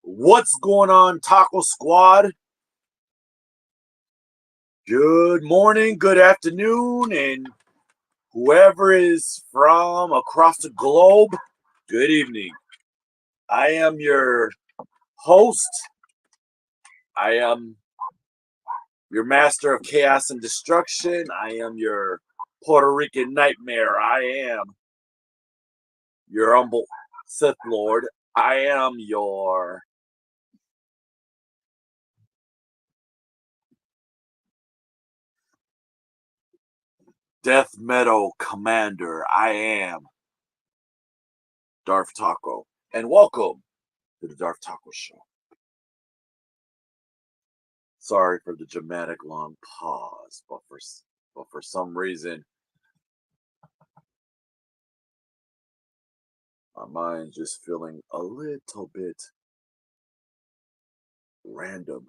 What's going on, Taco Squad? Good morning, good afternoon, and whoever is from across the globe, good evening. I am your host. I am your master of chaos and destruction. I am your Puerto Rican nightmare. I am your humble Sith Lord. I am your Death Meadow Commander. I am Darth Taco. And welcome to the Darth Taco Show. Sorry for the dramatic long pause, but for some reason, my mind's just feeling a little bit random.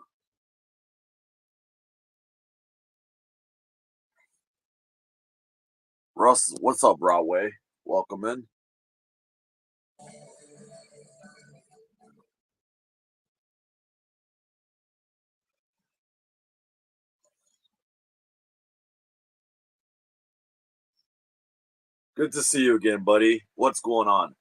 Russ, what's up, Broadway? Welcome in. Good to see you again, buddy. What's going on?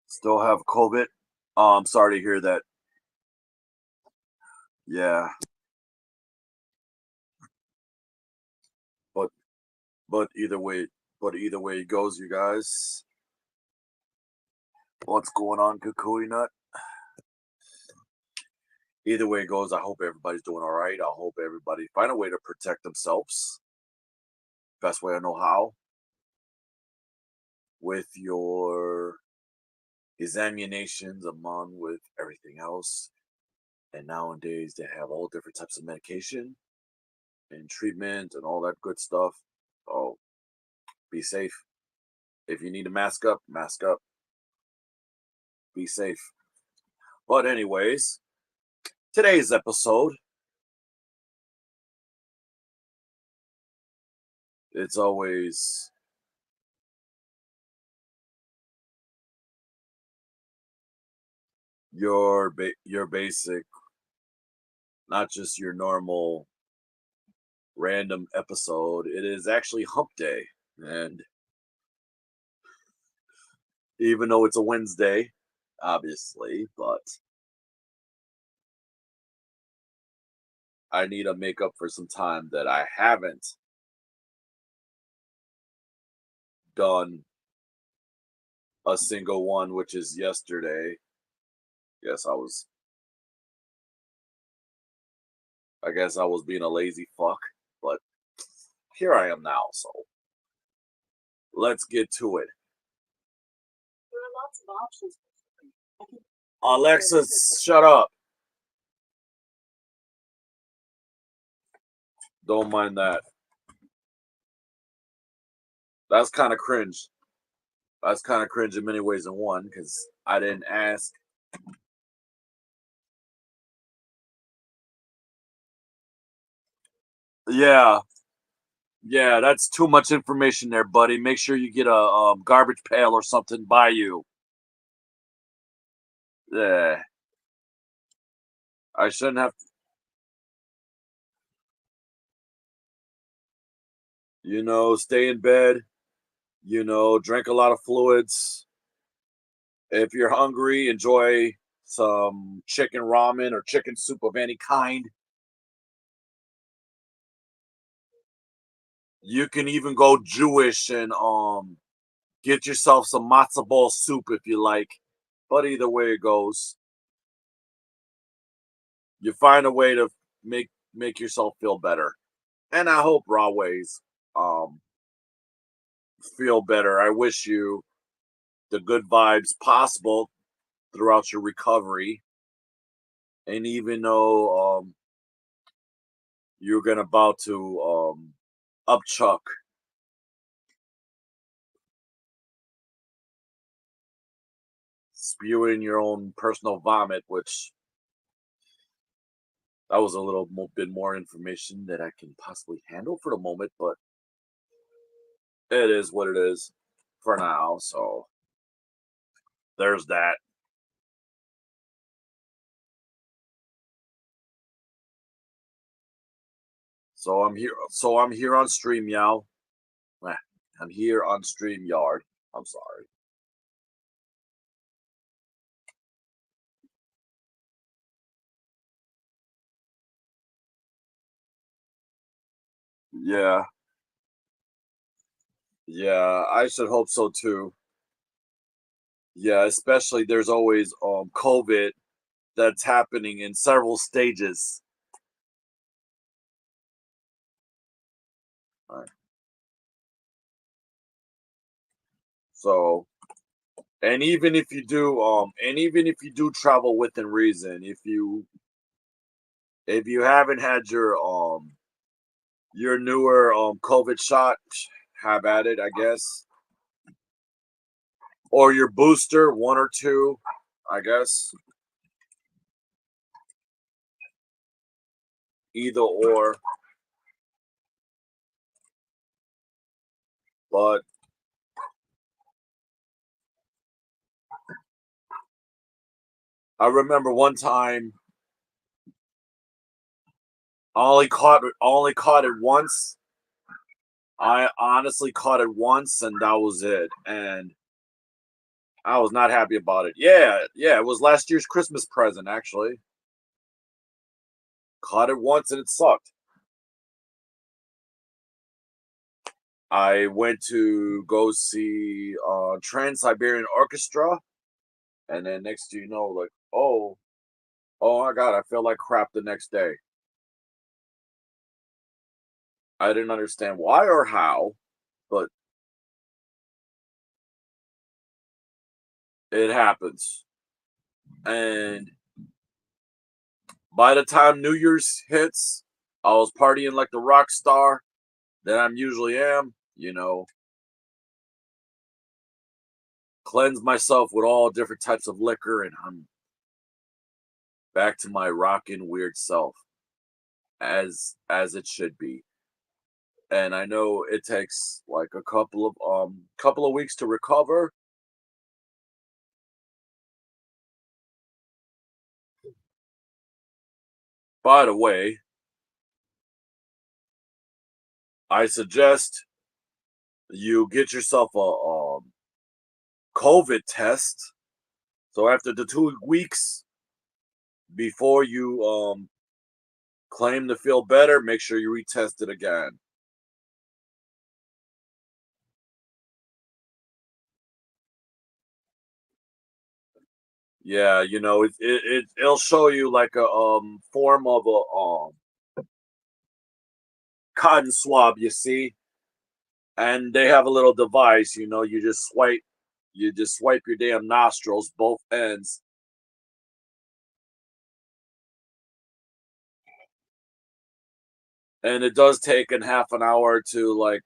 Still have COVID? I'm sorry to hear that. Yeah, but but either way, it goes, you guys. What's going on, Kukui Nut? Either way it goes, I hope everybody's doing all right. I hope everybody find a way to protect themselves. Best way I know how. With your examinations among with everything else. And nowadays they have all different types of medication and treatment and all that good stuff. Oh, be safe. If you need to mask up, mask up. Be safe. But anyways, today's episode, it's always your basic, not just your normal random episode. It is actually Hump Day, and even though it's a Wednesday, obviously, but I need to make up for some time that I haven't done a single one, which is yesterday. Yes, I guess I was being a lazy fuck, but here I am now, so let's get to it. There are lots of options. Alexa, shut up. Don't mind that. That's kind of cringe. That's kind of cringe in many ways in one, because I didn't ask. Yeah, yeah, that's too much information there, buddy. Make sure you get a garbage pail or something by you. Yeah, I shouldn't have. Stay in bed. Drink a lot of fluids. If you're hungry, enjoy some chicken ramen or chicken soup of any kind. You can even go Jewish and get yourself some matzo ball soup if you like. But either way it goes, you find a way to make yourself feel better. And I hope Raways um feel better. I wish you the good vibes possible throughout your recovery. And even though you're gonna about to upchuck, spewing your own personal vomit, which that was a little bit more information that I can possibly handle for the moment, but it is what it is for now. So there's that. So I'm here. So I'm here on StreamYard. Meh, I'm here on StreamYard. I'm sorry. Yeah, yeah. I should hope so too. Yeah, especially there's always COVID that's happening in several stages. Right. So, and even if you do travel within reason, if you haven't had your newer COVID shot, have at it, I guess, or your booster, one or two, I guess, either or. But I remember one time I only caught it once. I honestly caught it once, and that was it. And I was not happy about it. Yeah, yeah, it was last year's Christmas present, actually. Caught it once and it sucked. I went to go see Trans Siberian Orchestra, and then next to you know, like, oh my god, I felt like crap the next day. I didn't understand why or how, but it happens. And by the time New Year's hits, I was partying like the rock star that I'm usually am, cleanse myself with all different types of liquor, and I'm back to my rockin' weird self, as it should be. And I know it takes like a couple of weeks to recover. By the way, I suggest you get yourself a COVID test. So after the 2 weeks before you claim to feel better, make sure you retest it again. Yeah, it'll show you like a form of a cotton swab, you see, and they have a little device. You just swipe your damn nostrils, both ends, and it does take in half an hour to like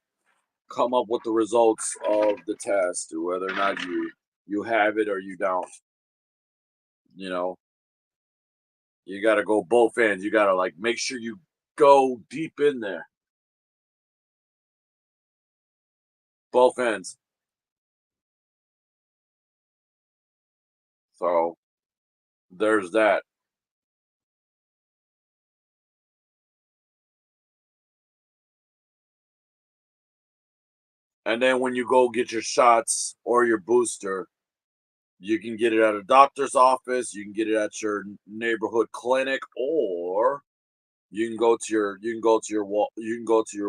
come up with the results of the test, or whether or not you have it or you don't. You know, you got to go both ends. You got to like make sure you go deep in there, both ends. So there's that. And then when you go get your shots or your booster, you can get it at a doctor's office, you can get it at your neighborhood clinic, or you can go to your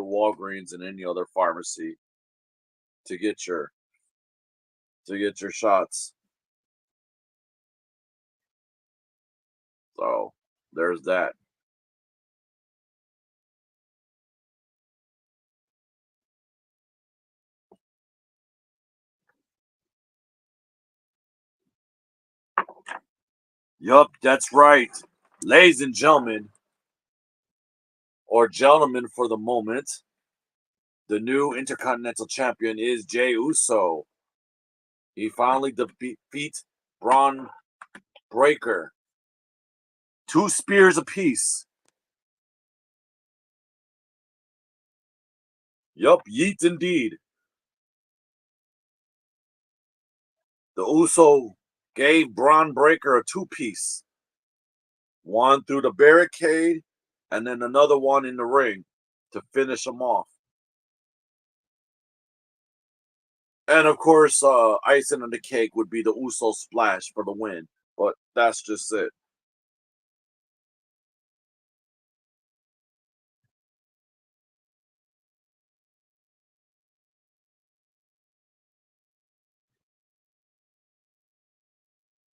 Walgreens and any other pharmacy to get your shots. So there's that. Yup, that's right. Ladies and gentlemen, or gentlemen for the moment, the new Intercontinental Champion is Jey Uso. He finally defeats Braun Breaker. 2 spears apiece. Yup, yeet indeed. The Uso gave Braun Breaker a 2-piece. One through the barricade, and then another one in the ring to finish him off. And of course, icing on the cake would be the Uso splash for the win. But that's just it.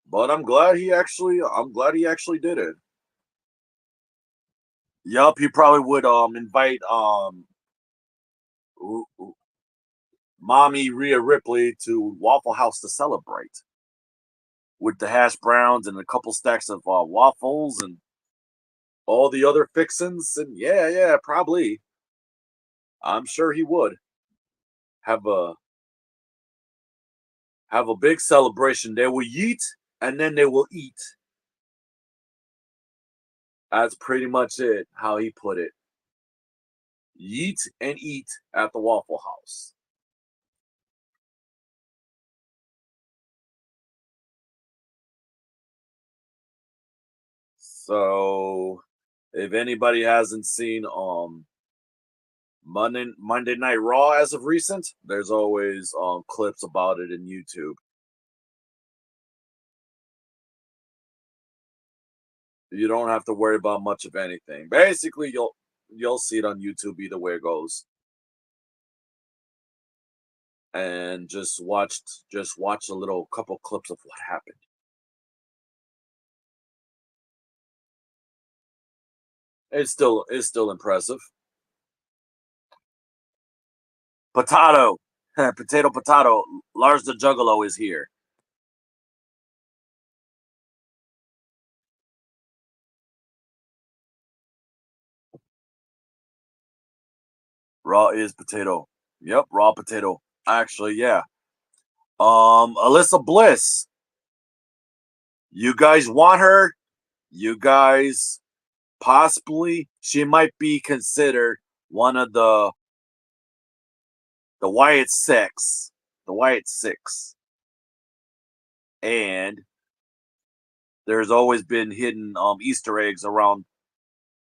But I'm glad he actually did it. Yup, he probably would invite mommy Rhea Ripley to Waffle House to celebrate with the hash browns and a couple stacks of waffles and all the other fixins. And yeah, probably. I'm sure he would have a big celebration. They will eat and then they will eat. That's pretty much it. How he put it. Yeet and eat at the Waffle House. So, if anybody hasn't seen Monday Night Raw as of recent, there's always clips about it in YouTube. You don't have to worry about much of anything. Basically, you'll see it on YouTube either way it goes, and just watch a little couple clips of what happened. It's still impressive. Potato, potato. Lars the Juggalo is here. Raw is potato. Yep, raw potato. Actually, yeah. Alyssa Bliss. You guys want her? You guys possibly she might be considered one of the Wyatt Six. The Wyatt Six. And there's always been hidden Easter eggs around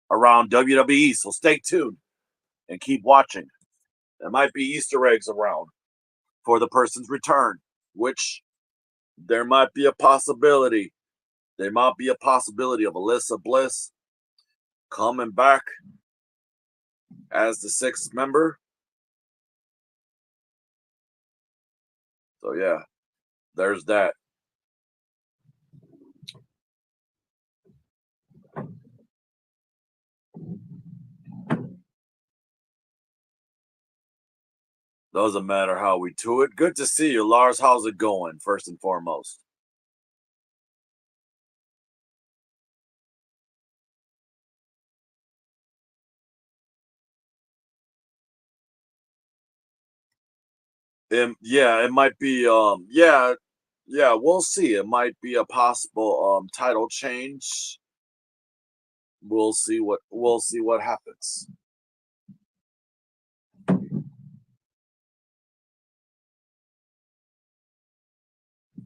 WWE. So stay tuned and keep watching. There might be Easter eggs around for the person's return, which there might be a possibility. There might be a possibility of Alyssa Bliss coming back as the 6th member. So yeah, there's that. Doesn't matter how we do it. Good to see you, Lars. How's it going? First and foremost. Yeah, it might be. Yeah. We'll see. It might be a possible title change. We'll see what happens.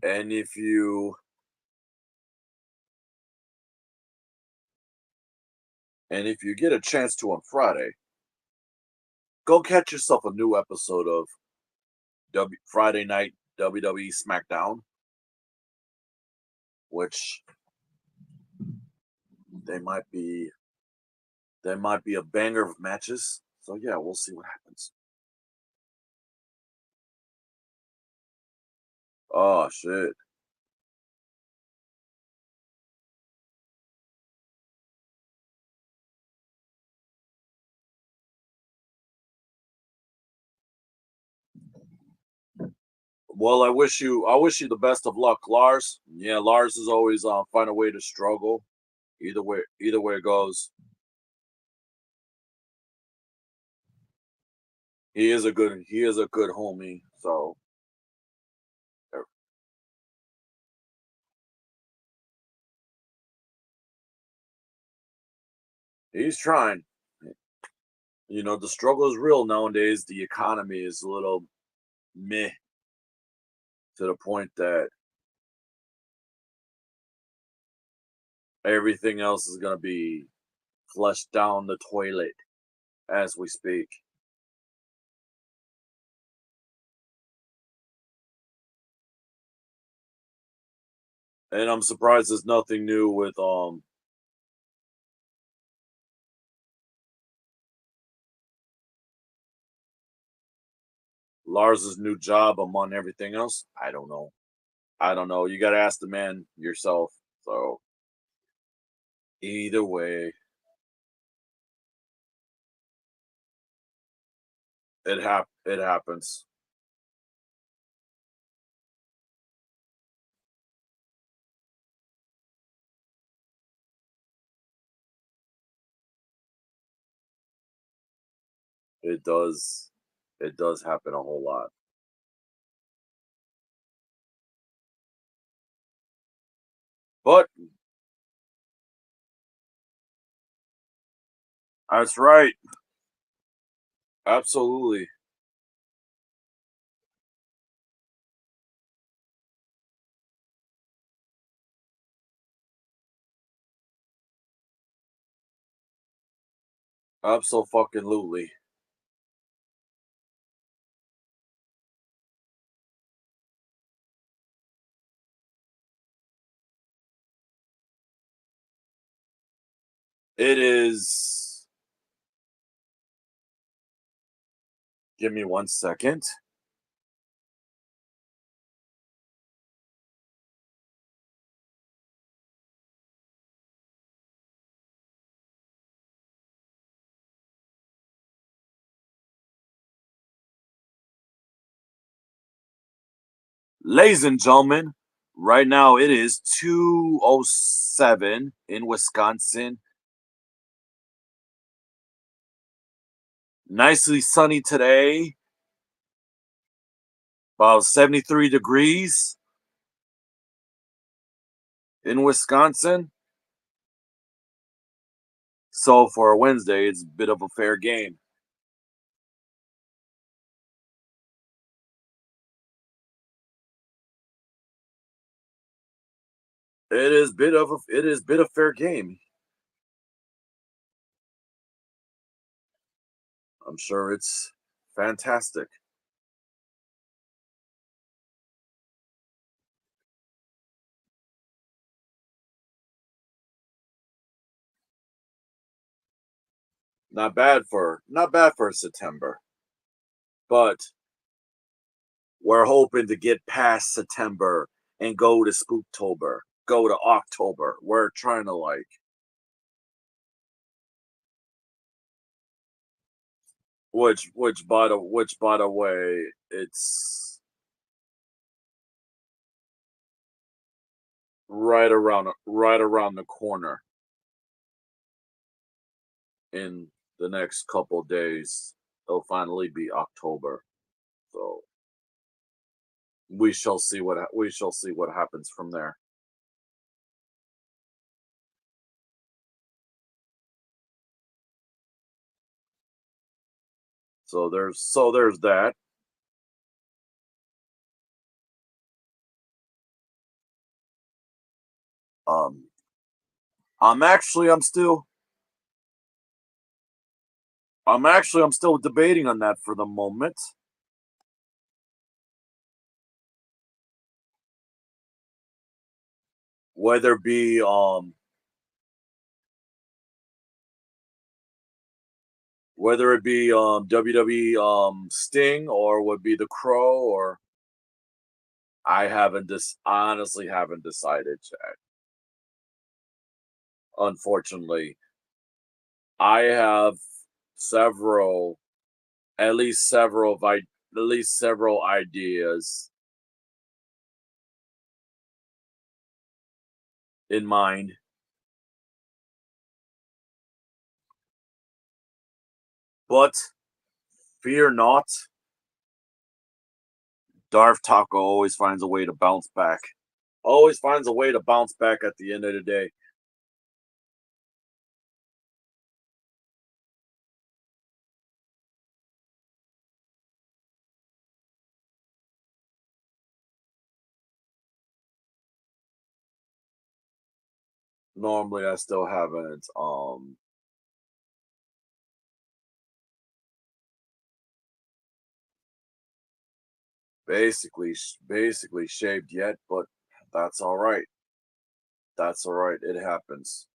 And if you get a chance to on Friday, go catch yourself a new episode of Friday Night WWE SmackDown, which they might be there might be a banger of matches. So yeah, we'll see what happens. Oh shit. Well, I wish you the best of luck, Lars. Yeah, Lars is always find a way to struggle. Either way it goes, he is a good homie. So er, he's trying. The struggle is real nowadays. The economy is a little meh to the point that everything else is gonna be flushed down the toilet as we speak. And I'm surprised there's nothing new with Lars's new job among everything else. I don't know. I don't know. You got to ask the man yourself. So either way, it happens. It does. It does happen a whole lot. But that's right. Absolutely. Absolutely. It is. Give me 1 second. Ladies and gentlemen, right now it is 2:07 in Wisconsin. Nicely sunny today, about 73 degrees in Wisconsin. So for a Wednesday, it's a bit of a fair game. It is bit of fair game. I'm sure it's fantastic. Not bad for September, but we're hoping to get past September and go to Spooktober, go to October. We're trying to which by the way, it's right around the corner in the next couple days. It'll finally be October. So we shall see what happens from there. So there's that. Um I'm still debating on that for the moment. Whether it be WWE Sting, or would be the Crow, or honestly haven't decided yet. Unfortunately, I have several at least several ideas in mind. But fear not, Darth Taco always finds a way to bounce back. Always finds a way to bounce back at the end of the day. Normally, I still haven't basically shaved yet, but that's all right. That's all right. It happens.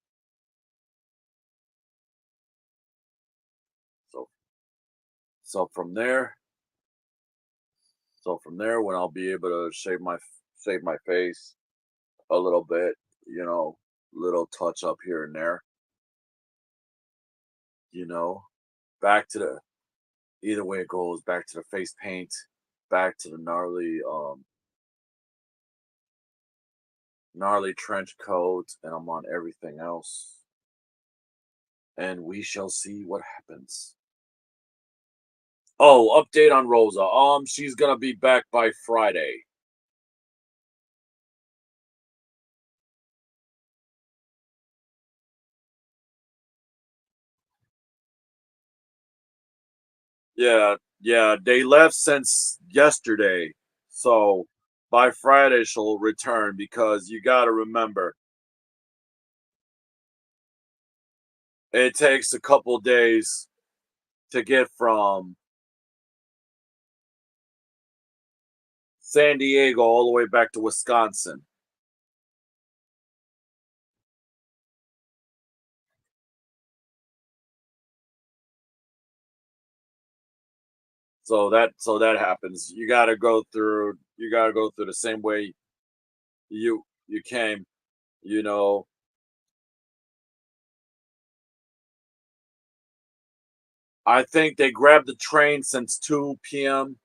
So so from there, when I'll be able to shave my face a little bit, you know, little touch up here and there, you know, back to the either way it goes, back to the face paint, back to the gnarly trench coat, and I'm on everything else. And we shall see what happens. Oh, update on Rosa. She's gonna be back by Friday. Yeah, yeah, they left since yesterday. So by Friday she'll return because you gotta remember it takes a couple days to get from San Diego all the way back to Wisconsin. So that happens. You gotta go through the same way you came, you know. I think they grabbed the train since 2 p.m.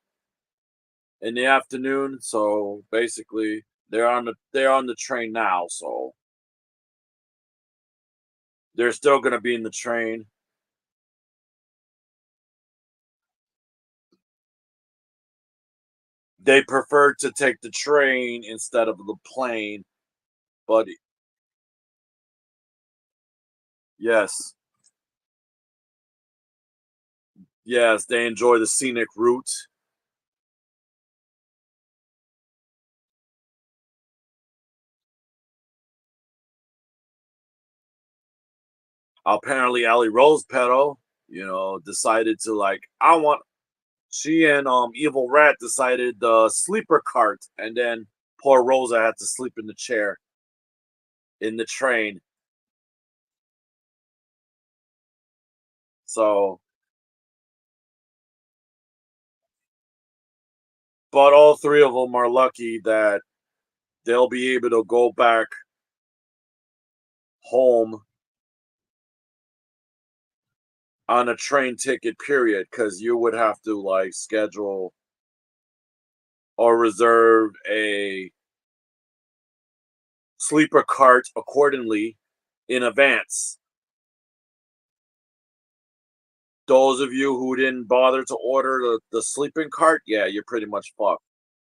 in the afternoon. So basically they're on the train now, so they're still gonna be in the train. They prefer to take the train instead of the plane, but yes, yes, they enjoy the scenic route. Apparently, Ali Rose Petal, decided to like I want. She and Evil Rat decided the sleeper cart, and then poor Rosa had to sleep in the chair in the train. So, but all three of them are lucky that they'll be able to go back home on a train ticket. Period, because you would have to like schedule or reserve a sleeper cart accordingly in advance. Those of you who didn't bother to order the sleeping cart, yeah, you're pretty much fucked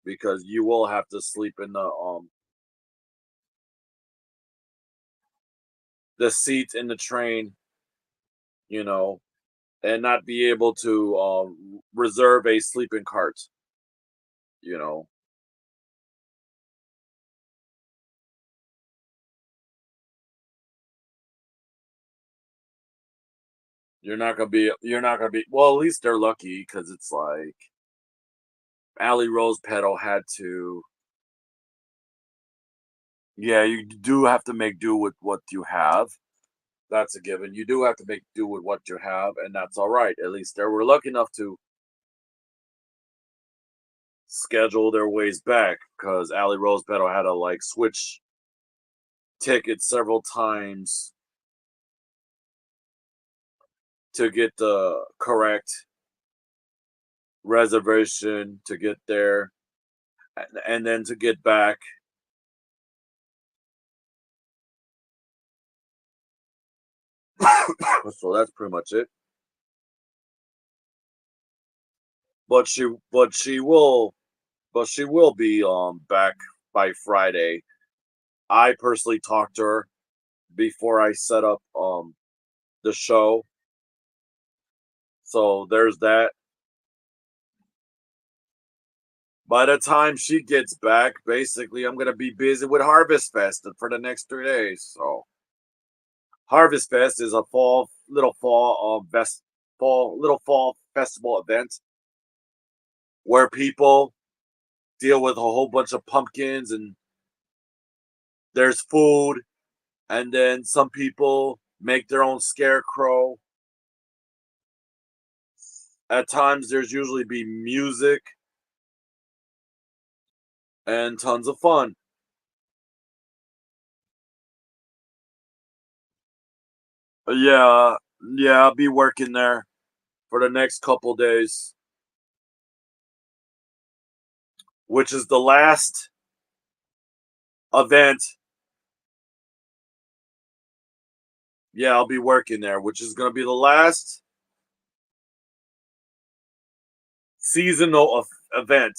because you will have to sleep in the seat in the train, you know, and not be able to reserve a sleeping cart, you know. You're not gonna be well, at least they're lucky because it's like Allie Rose Petal had to yeah, you do have to make do with what you have. That's a given. You do have to make do with what you have, and that's all right. At least they were lucky enough to schedule their ways back because Ali Rose Petal had to like switch tickets several times to get the correct reservation to get there and then to get back. So that's pretty much it. but she will be back by Friday. I personally talked to her before I set up the show. So there's that. By the time she gets back, basically I'm gonna be busy with Harvest Fest for the next 3 days. So Harvest Fest is a fall festival event where people deal with a whole bunch of pumpkins and there's food, and then some people make their own scarecrow. At times there's usually be music and tons of fun. Yeah, yeah, I'll be working there for the next couple days, which is the last event. Yeah, I'll be working there, which is going to be the last seasonal event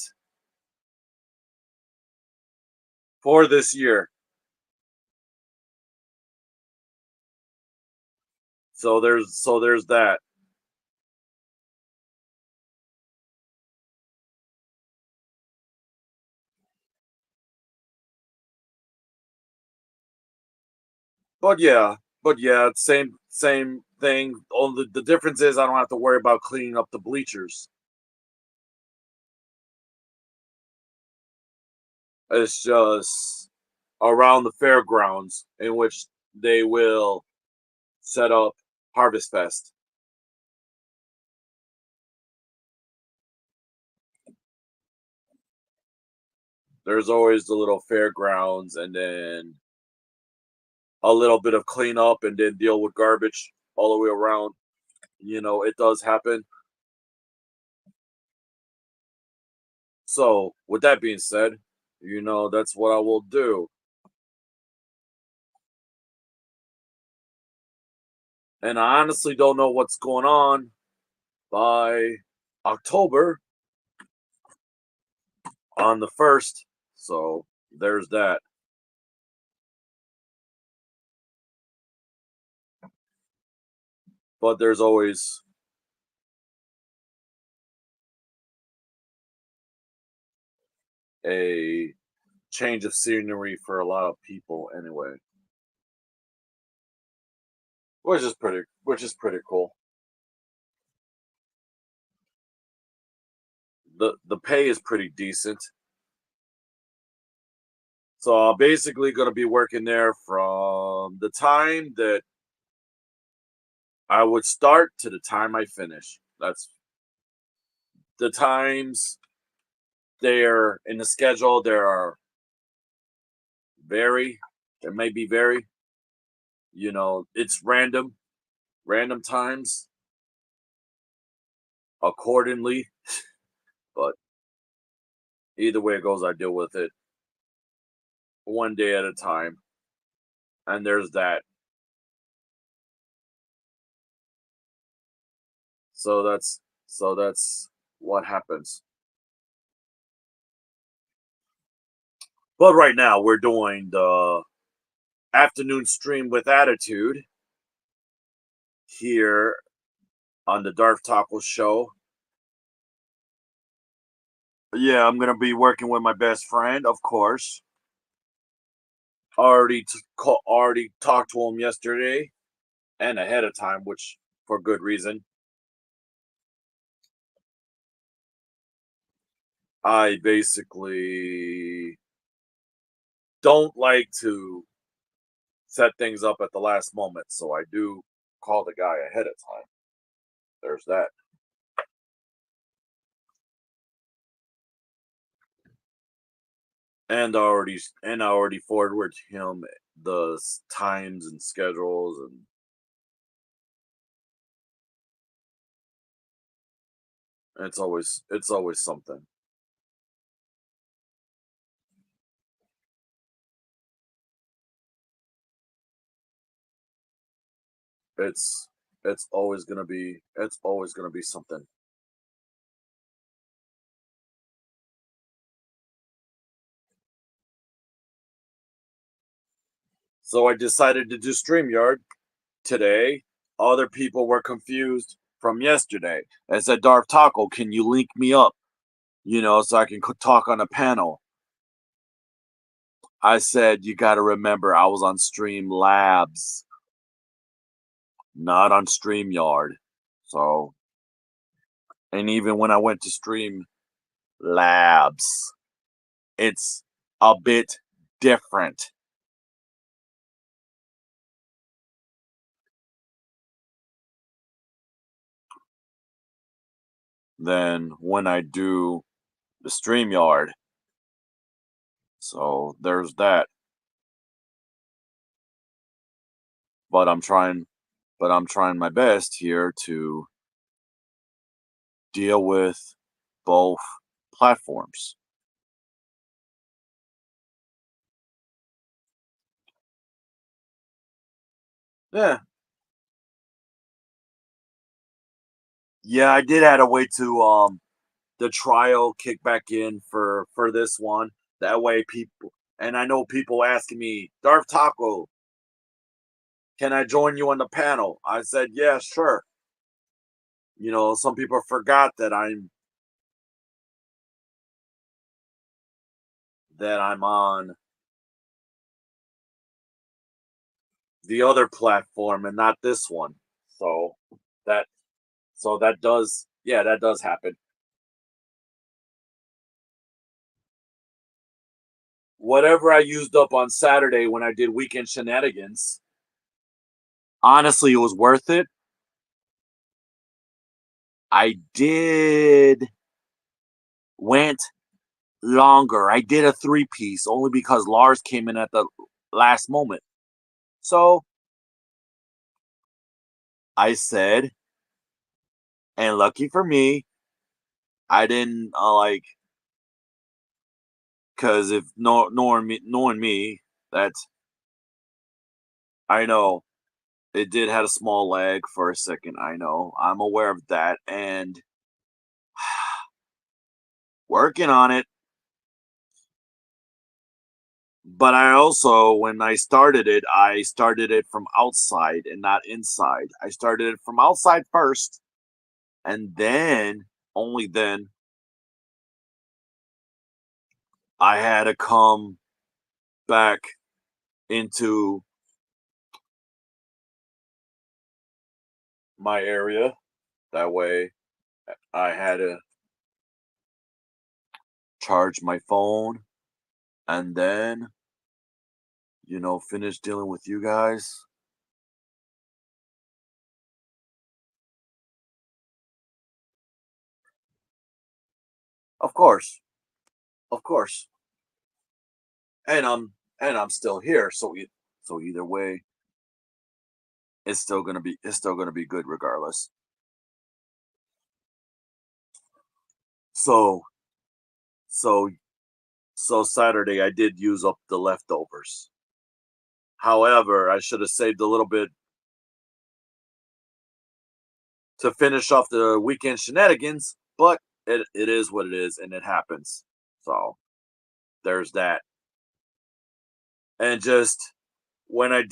for this year. So there's that. But yeah, same thing. Only the difference is I don't have to worry about cleaning up the bleachers. It's just around the fairgrounds in which they will set up Harvest Fest. There's always the little fairgrounds and then a little bit of cleanup and then deal with garbage all the way around. It does happen. So, with that being said, that's what I will do. And I honestly don't know what's going on by October on the 1st. So, there's that. But there's always a change of scenery for a lot of people anyway, which is pretty cool. The pay is pretty decent. So I'm basically going to be working there from the time that I would start to the time I finish. That's the times there in the schedule. There are vary. There may be vary. It's random times accordingly. But either way it goes, I deal with it one day at a time. And there's that. So that's what happens. But right now we're doing the afternoon stream with attitude here on the Darth Taco Show. Yeah, I'm gonna be working with my best friend, of course. Already talked to him yesterday and ahead of time, which for good reason. I basically don't like to set things up at the last moment, so I do call the guy ahead of time. There's that. And I already forwarded him the times and schedules, and it's always something. It's it's always gonna be something. So I decided to do StreamYard today. Other people were confused from yesterday. I said, Darth Taco, can you link me up? So I can talk on a panel. I said, you got to remember, I was on Stream Labs, not on StreamYard. So, and even when I went to Stream Labs, it's a bit different than when I do the StreamYard. So there's that. But I'm trying my best here to deal with both platforms. Yeah. Yeah, I did have to wait to the trial kick back in for this one. That way people, and I know people asking me, Darth Taco, can I join you on the panel? I said, yeah, sure. Some people forgot that I'm on the other platform and not this one. So that that does, yeah, that does happen. Whatever I used up on Saturday when I did weekend shenanigans, honestly, it was worth it. I did went longer. I did a three-piece only because Lars came in at the last moment. So I said, and lucky for me, I didn't because if no knowing me, that I know it did had a small lag for a second. I know I'm aware of that and working on it. But I also, when I started it from outside and not inside. I started it from outside first, and then, only then, I had to come back into my area. That way, I had to charge my phone and then, finish dealing with you guys. Of course, of course. And I'm still here, so either way, it's still gonna be good regardless. So so so Saturday I did use up the leftovers. However, I should have saved a little bit to finish off the weekend shenanigans, but it is what it is and it happens. So there's that. And just when I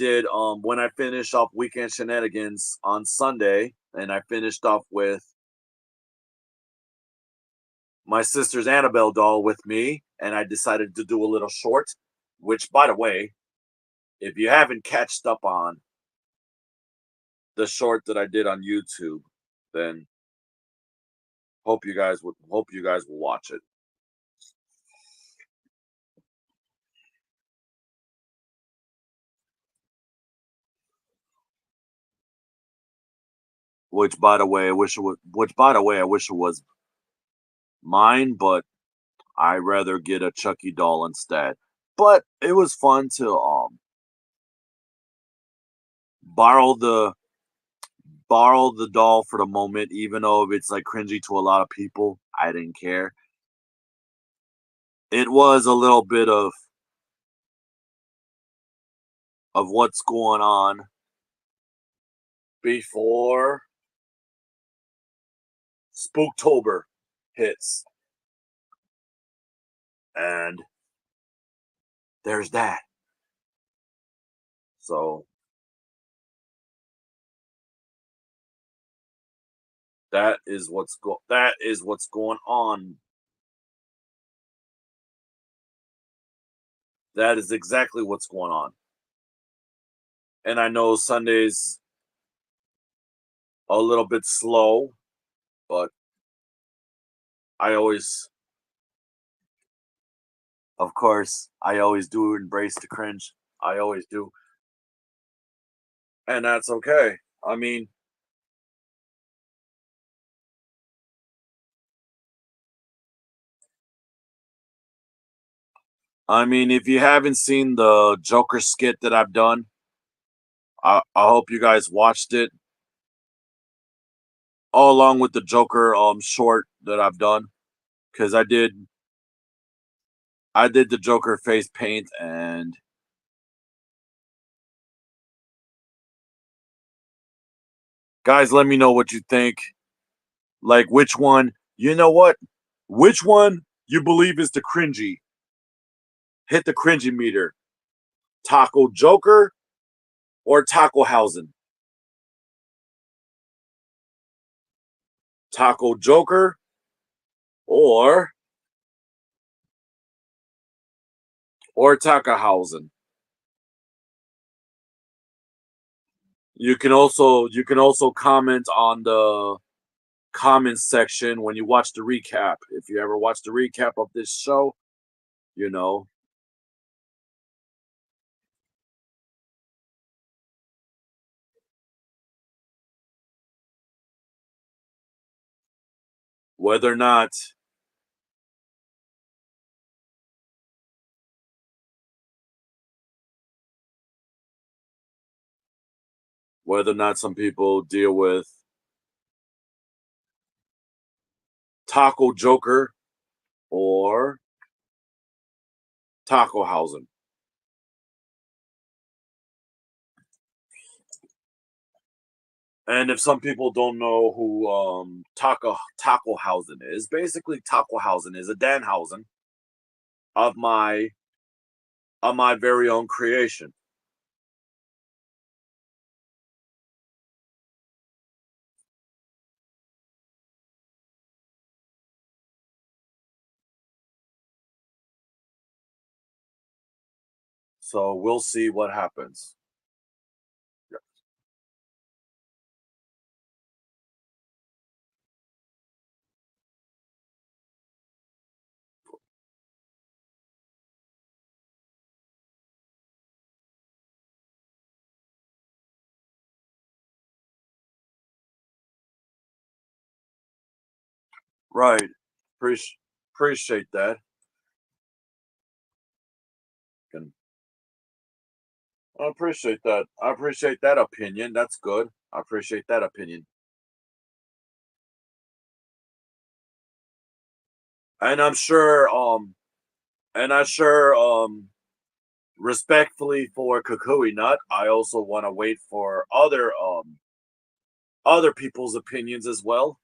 finished off weekend shenanigans on Sunday and I finished off with my sister's Annabelle doll with me and I decided to do a little short, which by the way, if you haven't catched up on the short that I did on YouTube, then hope you guys will watch it. Which by the way I wish it was mine, but I rather get a Chucky doll instead. But it was fun to borrow the borrow the doll for the moment, even though it's like cringy to a lot of people. I didn't care. It was a little bit of what's going on before Spooktober hits. And there's that. So that is what's going on. That is exactly what's going on. And I know Sunday's a little bit slow, but I always, of course, I always do embrace the cringe. I always do. And that's okay. I mean, if you haven't seen the Joker skit that I've done, I hope you guys watched it, all along with the Joker short that I've done, because I did the Joker face paint, and guys, let me know what you think. Like, which one, you know what? Which one you believe is the cringy? Hit the cringy meter. Taco Joker or Taco Hausen? Taco Joker or Taco Hausen? You can also comment on the comments section when you watch the recap. If you ever watch the recap of this show, you know whether or not some people deal with Taco Joker or Taco Hausen. And if some people don't know who Taco Hausen is, basically Taco Hausen is a Danhausen of my very own creation. So we'll see what happens. Yeah. Right. Appreciate that. Can I appreciate that. I appreciate that opinion. That's good. I appreciate that opinion. And I'm sure respectfully for Kukui Nut, I also want to wait for other people's opinions as well.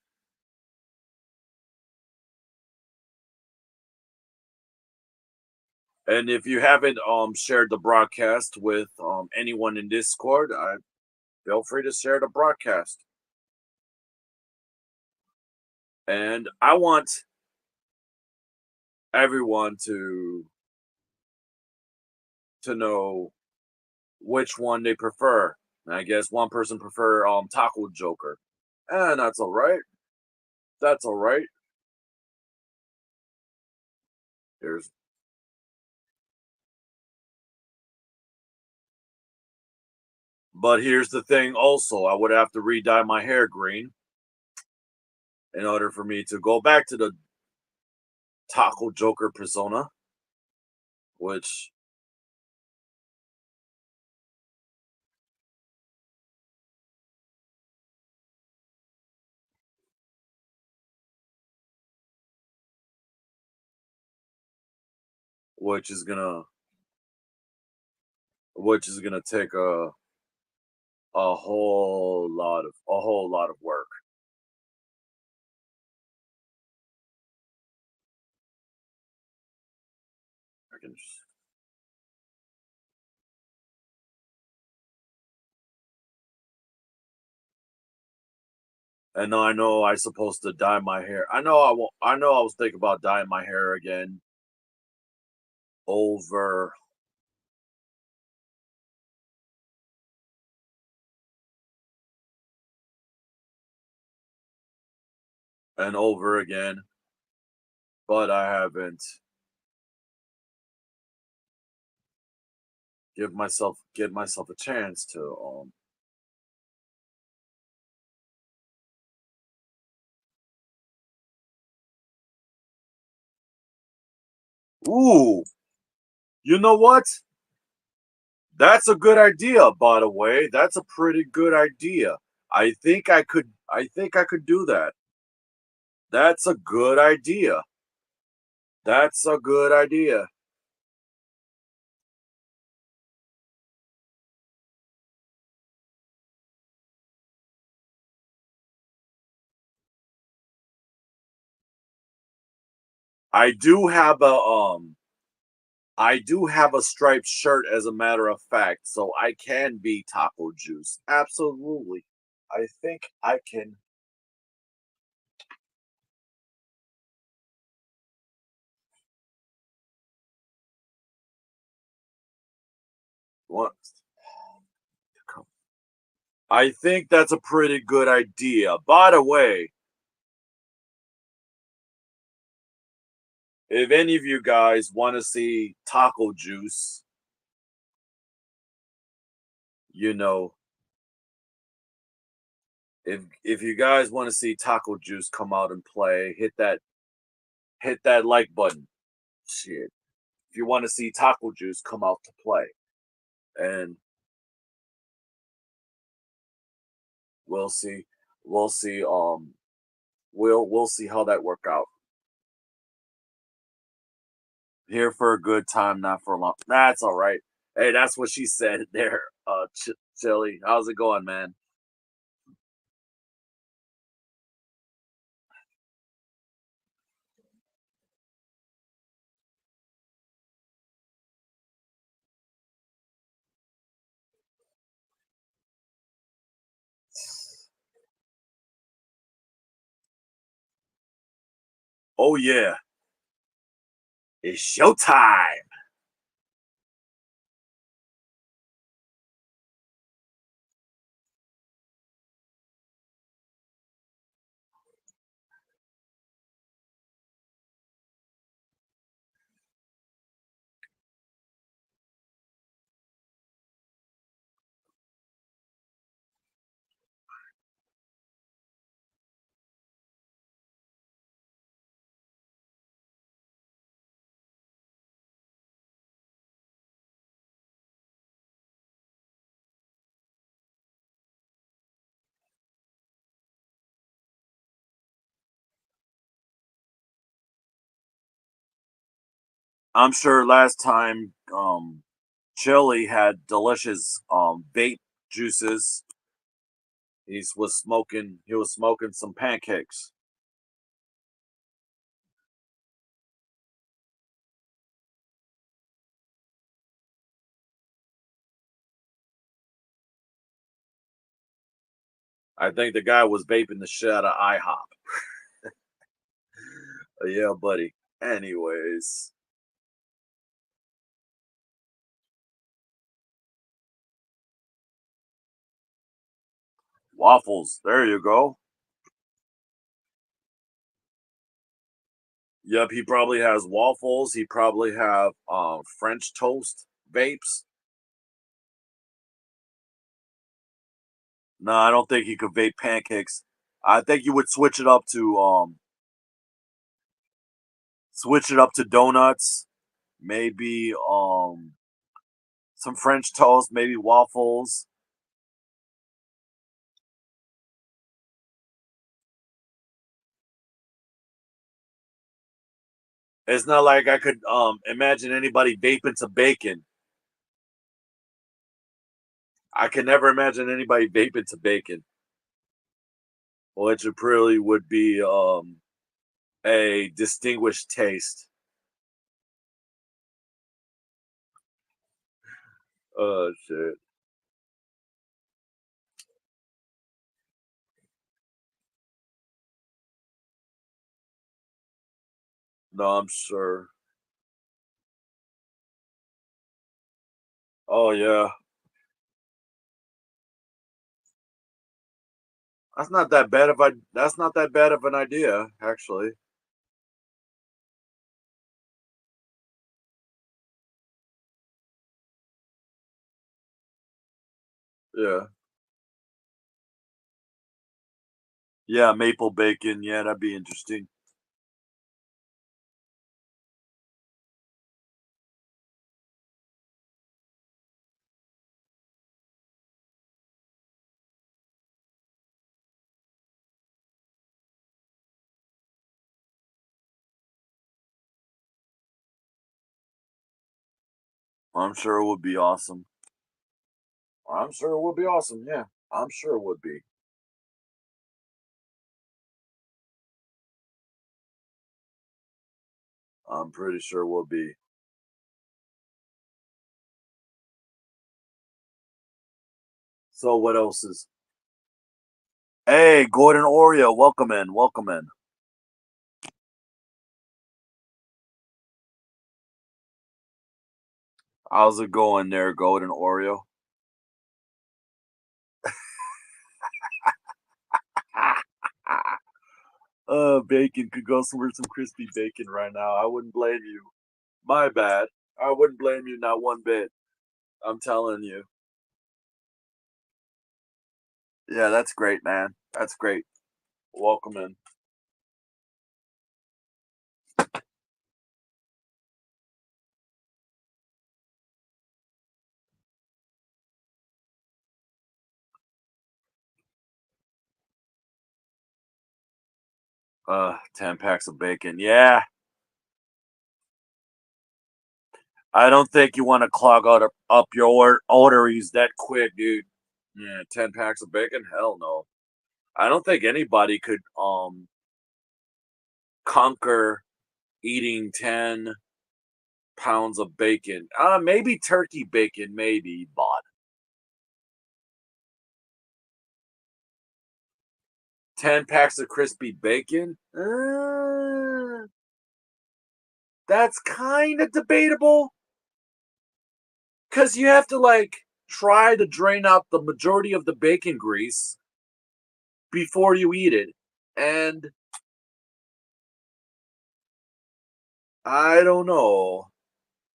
And if you haven't shared the broadcast with anyone in Discord, I feel free to share the broadcast. And I want everyone to know which one they prefer. And I guess one person prefer Taco Joker. And that's all right. That's all right. There's But here's the thing also, I would have to re-dye my hair green in order for me to go back to the Taco Joker persona, which which is gonna take a whole lot of work. I can And I know I supposed to dye my hair. I know I won't. I know I was thinking about dyeing my hair again over and over again, but I haven't give myself a chance to. Ooh, you know what? That's a good idea, by the way. That's a pretty good idea. I think I could do that. That's a good idea. That's a good idea. I do have a I do have a striped shirt as a matter of fact, so I can be taco juice. Absolutely. I think I can what I think that's a pretty good idea. By the way, if any of you guys want to see taco juice, you know, if you guys want to see taco juice come out and play, hit that like button. Shit. If you want to see taco juice come out to play, and we'll see, we'll see, we'll see how that work out. Here for a good time, not for a long. That's all right. Hey, that's what she said there. Chili, how's it going, man? Oh yeah, it's showtime. I'm sure last time, Chili had delicious vape juices. He was smoking some pancakes. I think the guy was vaping the shit out of IHOP. Yeah, buddy. Anyways, waffles. There you go. Yep, he probably has waffles. He probably have French toast vapes. No, I don't think he could vape pancakes. I think you would switch it up to donuts, maybe some French toast, maybe waffles. It's not like I could imagine anybody vaping to bacon. I can never imagine anybody vaping to bacon, which it really would be a distinguished taste. Oh shit. No, I'm sure. Oh yeah. That's not that bad of an idea, actually. Yeah. Yeah, maple bacon. Yeah, that'd be interesting. I'm sure it would be awesome. I'm sure it would be awesome. Yeah, I'm sure it would be. I'm pretty sure it would be. So what else is? Hey, Gordon Oreo, welcome in, welcome in. How's it going there, Golden Oreo? Bacon could go somewhere some crispy bacon right now. I wouldn't blame you. My bad. I wouldn't blame you not one bit. I'm telling you. Yeah, that's great, man. That's great. Welcome in. 10 packs of bacon. Yeah. I don't think you want to clog up your arteries that quick, dude. Yeah, 10 packs of bacon? Hell no. I don't think anybody could conquer eating 10 pounds of bacon. Maybe turkey bacon, maybe, but 10 packs of crispy bacon? That's kind of debatable because you have to like try to drain out the majority of the bacon grease before you eat it. And I don't know.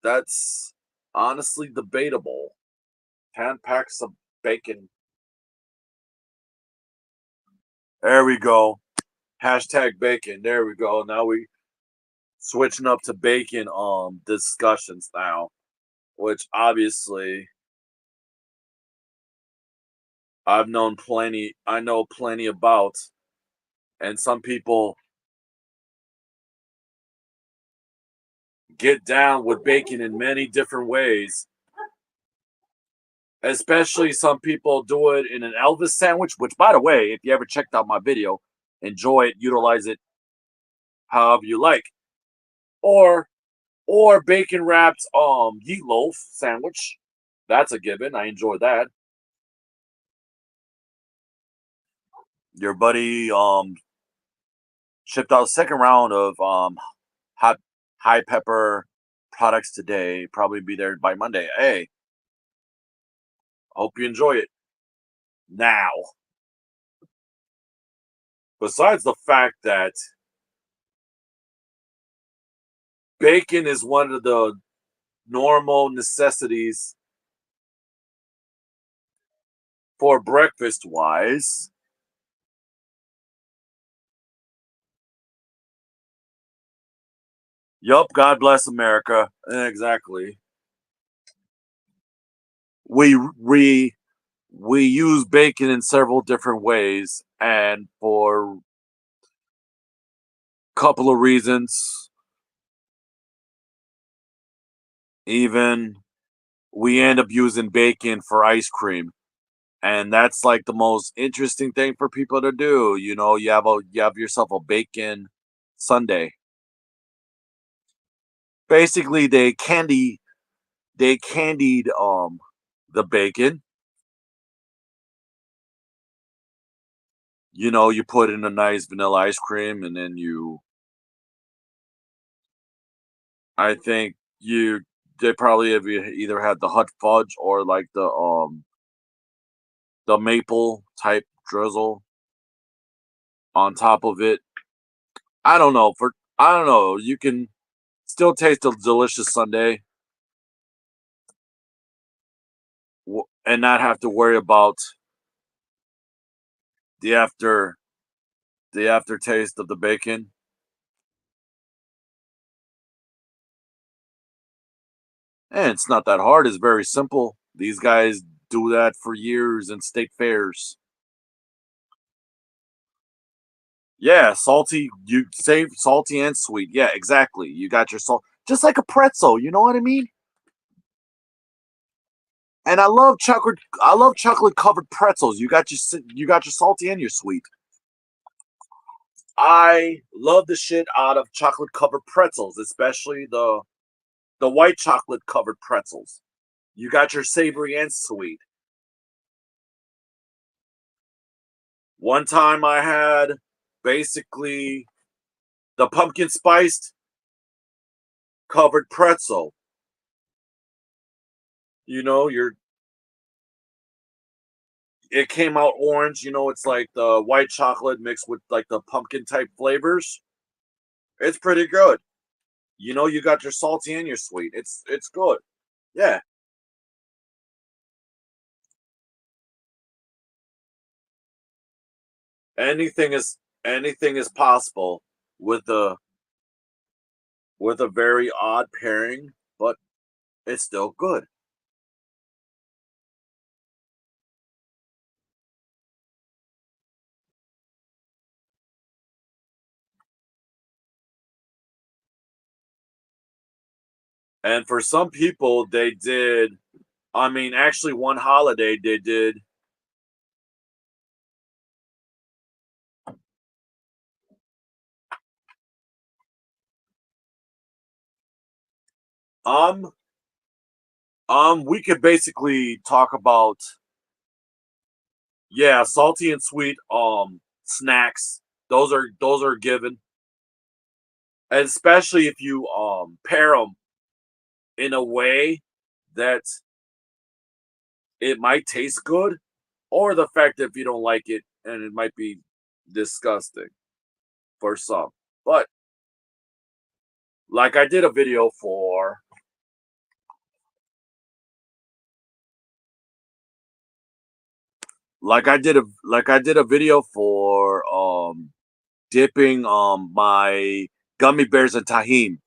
That's honestly debatable. 10 packs of bacon. There we go. Hashtag bacon. There we go. Now we switching up to bacon discussions now, which obviously I know plenty about, and some people get down with bacon in many different ways. Especially some people do it in an Elvis sandwich, which by the way, if you ever checked out my video, enjoy it, utilize it however you like. Or bacon wrapped yeet loaf sandwich. That's a given. I enjoy that. Your buddy shipped out a second round of hot high pepper products today. Probably be there by Monday. Hey, hope you enjoy it. Now, besides the fact that bacon is one of the normal necessities for breakfast wise, yup, God bless America. Exactly. We we we use bacon in several different ways, and for a couple of reasons, even we end up using bacon for ice cream. And that's like the most interesting thing for people to do. You know, you have yourself a bacon sundae. Basically, they candied the bacon. You know, you put in a nice vanilla ice cream, and then I think they probably have either had the hot fudge or like the maple type drizzle on top of it. I don't know. You can still taste a delicious sundae and not have to worry about the after the aftertaste of the bacon. And it's not that hard. It's very simple. These guys do that for years in state fairs. Yeah, salty. You save salty and sweet. Yeah, exactly. You got your salt, just like a pretzel. You know what I mean? And I love chocolate. I love chocolate covered pretzels. You got your salty and your sweet. I love the shit out of chocolate covered pretzels, especially the white chocolate covered pretzels. You got your savory and sweet. One time I had basically the pumpkin spiced covered pretzel. You know, it came out orange. It's like the white chocolate mixed with like the pumpkin type flavors. It's pretty good. You got your salty and your sweet. It's good. Yeah. Anything is anything is possible with a very odd pairing, but it's still good. And for some people, they did. I mean, actually, one holiday they did. Um, we could basically talk about, yeah, salty and sweet snacks. Those are given, and especially if you pair them in a way that it might taste good, or the fact that if you don't like it and it might be disgusting for some. But like I did a video for like I did a video for dipping my gummy bears in tahine.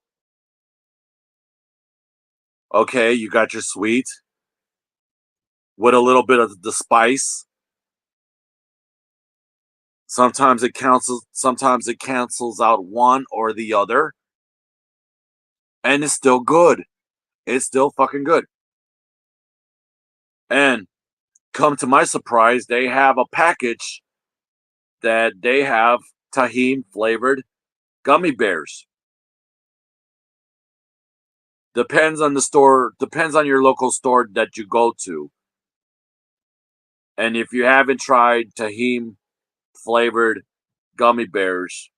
Okay, you got your sweet with a little bit of the spice. Sometimes it cancels out one or the other, and it's still good. It's still fucking good. And come to my surprise, they have a package that they have tahine flavored gummy bears. Depends on your local store that you go to. And if you haven't tried tahine flavored gummy bears,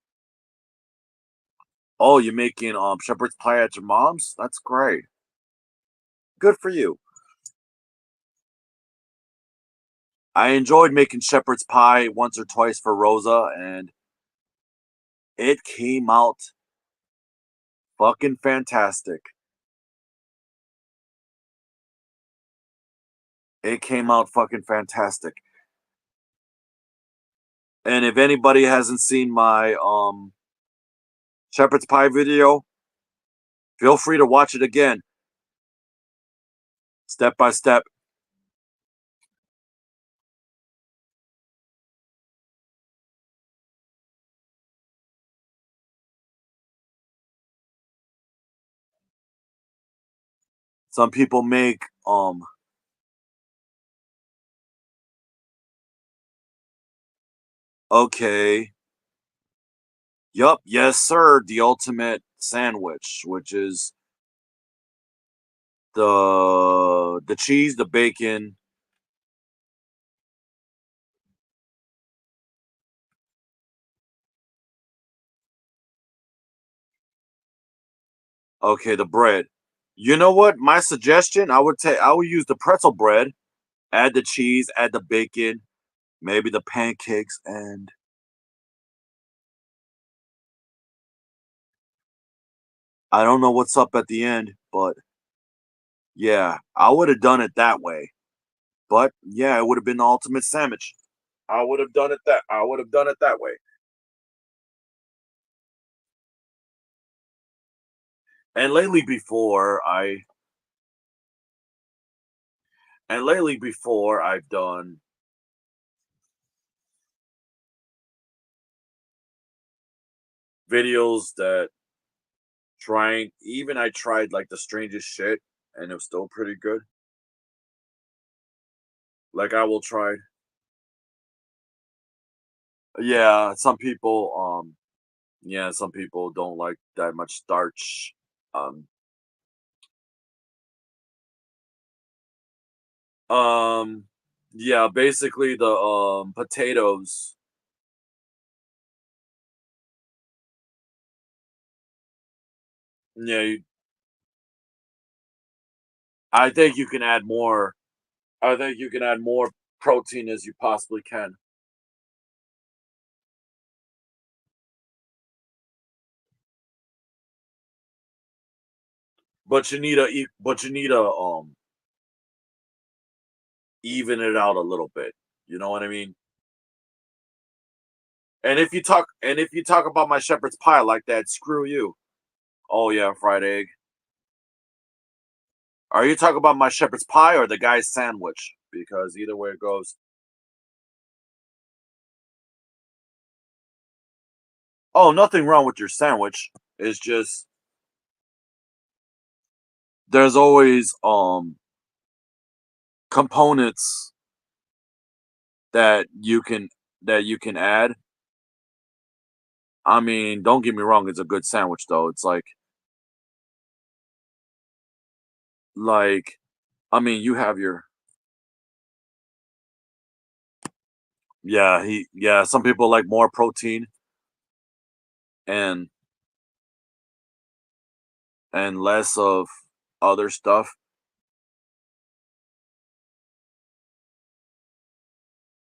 oh, you're making shepherd's pie at your mom's? That's great. Good for you. I enjoyed making shepherd's pie once or twice for Rosa, and it came out fucking fantastic. It came out fucking fantastic. And if anybody hasn't seen my shepherd's pie video, feel free to watch it again, step by step. Some people make okay. Yup, yes sir, the ultimate sandwich, which is the cheese, the bacon, Okay, the bread. You know what? My suggestion, I would use the pretzel bread, add the cheese, add the bacon, maybe the pancakes, and I don't know what's up at the end, but yeah, I would have done it that way. But yeah, it would have been the ultimate sandwich. I would have done it that way. And lately before I and lately before I've done videos that trying even I tried like the strangest shit and it was still pretty good. Like I will try. Yeah, some people don't like that much starch. Um um yeah, basically the potatoes. Yeah, I think you can add more. I think you can add more protein as you possibly can. But you need to even it out a little bit. You know what I mean? And if you talk about my shepherd's pie like that, screw you. Oh yeah, fried egg. Are you talking about my shepherd's pie or the guy's sandwich? Because either way it goes. Oh, nothing wrong with your sandwich. It's just there's always components that you can add. I mean, don't get me wrong, it's a good sandwich though. It's like I mean, you have your yeah, some people like more protein and less of other stuff.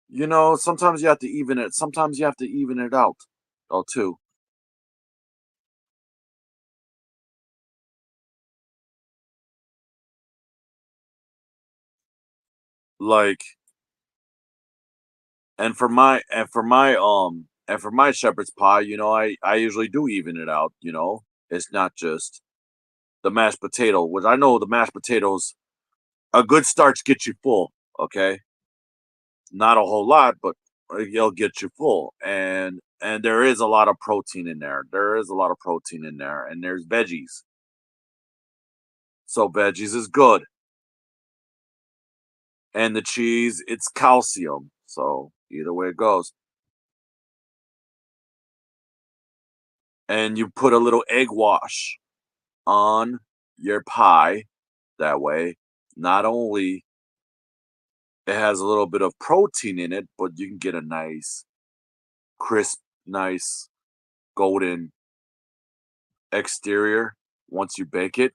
You know, sometimes you have to even it out though too. Like and for my shepherd's pie, you know, I usually do even it out, you know. It's not just the mashed potato, which I know the mashed potatoes a good starch gets you full, okay? Not a whole lot, but it'll get you full. And there is a lot of protein in there. There is a lot of protein in there, and there's veggies. So veggies is good. And the cheese, it's calcium. So either way it goes. And you put a little egg wash on your pie. That way, not only it has a little bit of protein in it, but you can get a nice, crisp, nice golden exterior once you bake it,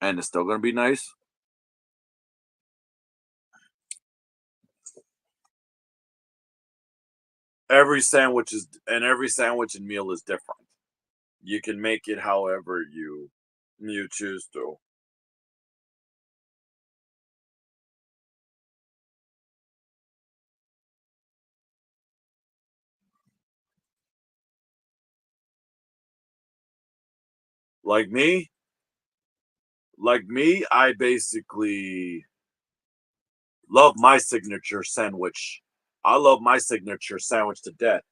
and it's still gonna be nice. Every sandwich and meal is different. You can make it however you choose to. Like me, I basically love my signature sandwich. I love my signature sandwich to death.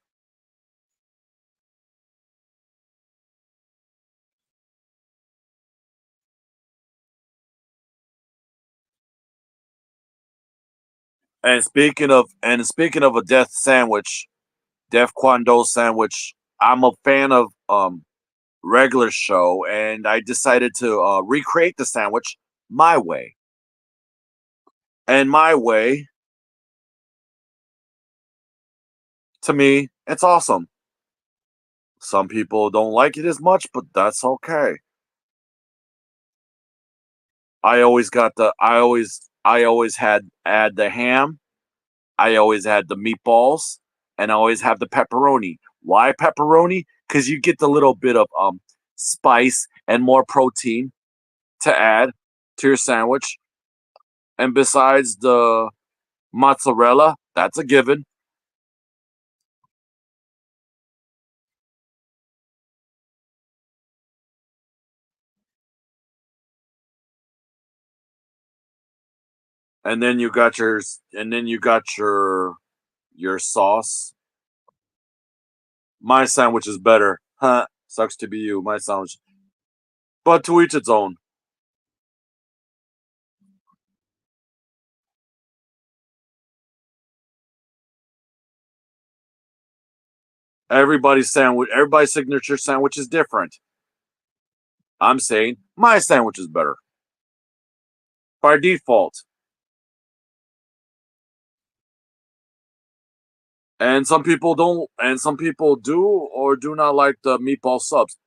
And speaking of a death sandwich, Death Kwando sandwich, I'm a fan of regular show, and I decided to recreate the sandwich my way. And my way, to me, it's awesome. Some people don't like it as much, but that's okay. I always had add the ham. I always had the meatballs, and I always have the pepperoni. Why pepperoni? Because you get the little bit of spice and more protein to add to your sandwich. And besides the mozzarella, that's a given. And then you got your sauce. My sandwich is better. Huh. Sucks to be you, my sandwich. But to each its own. Everybody's signature sandwich is different. I'm saying my sandwich is better. By default. And some people do or do not like the meatball subs.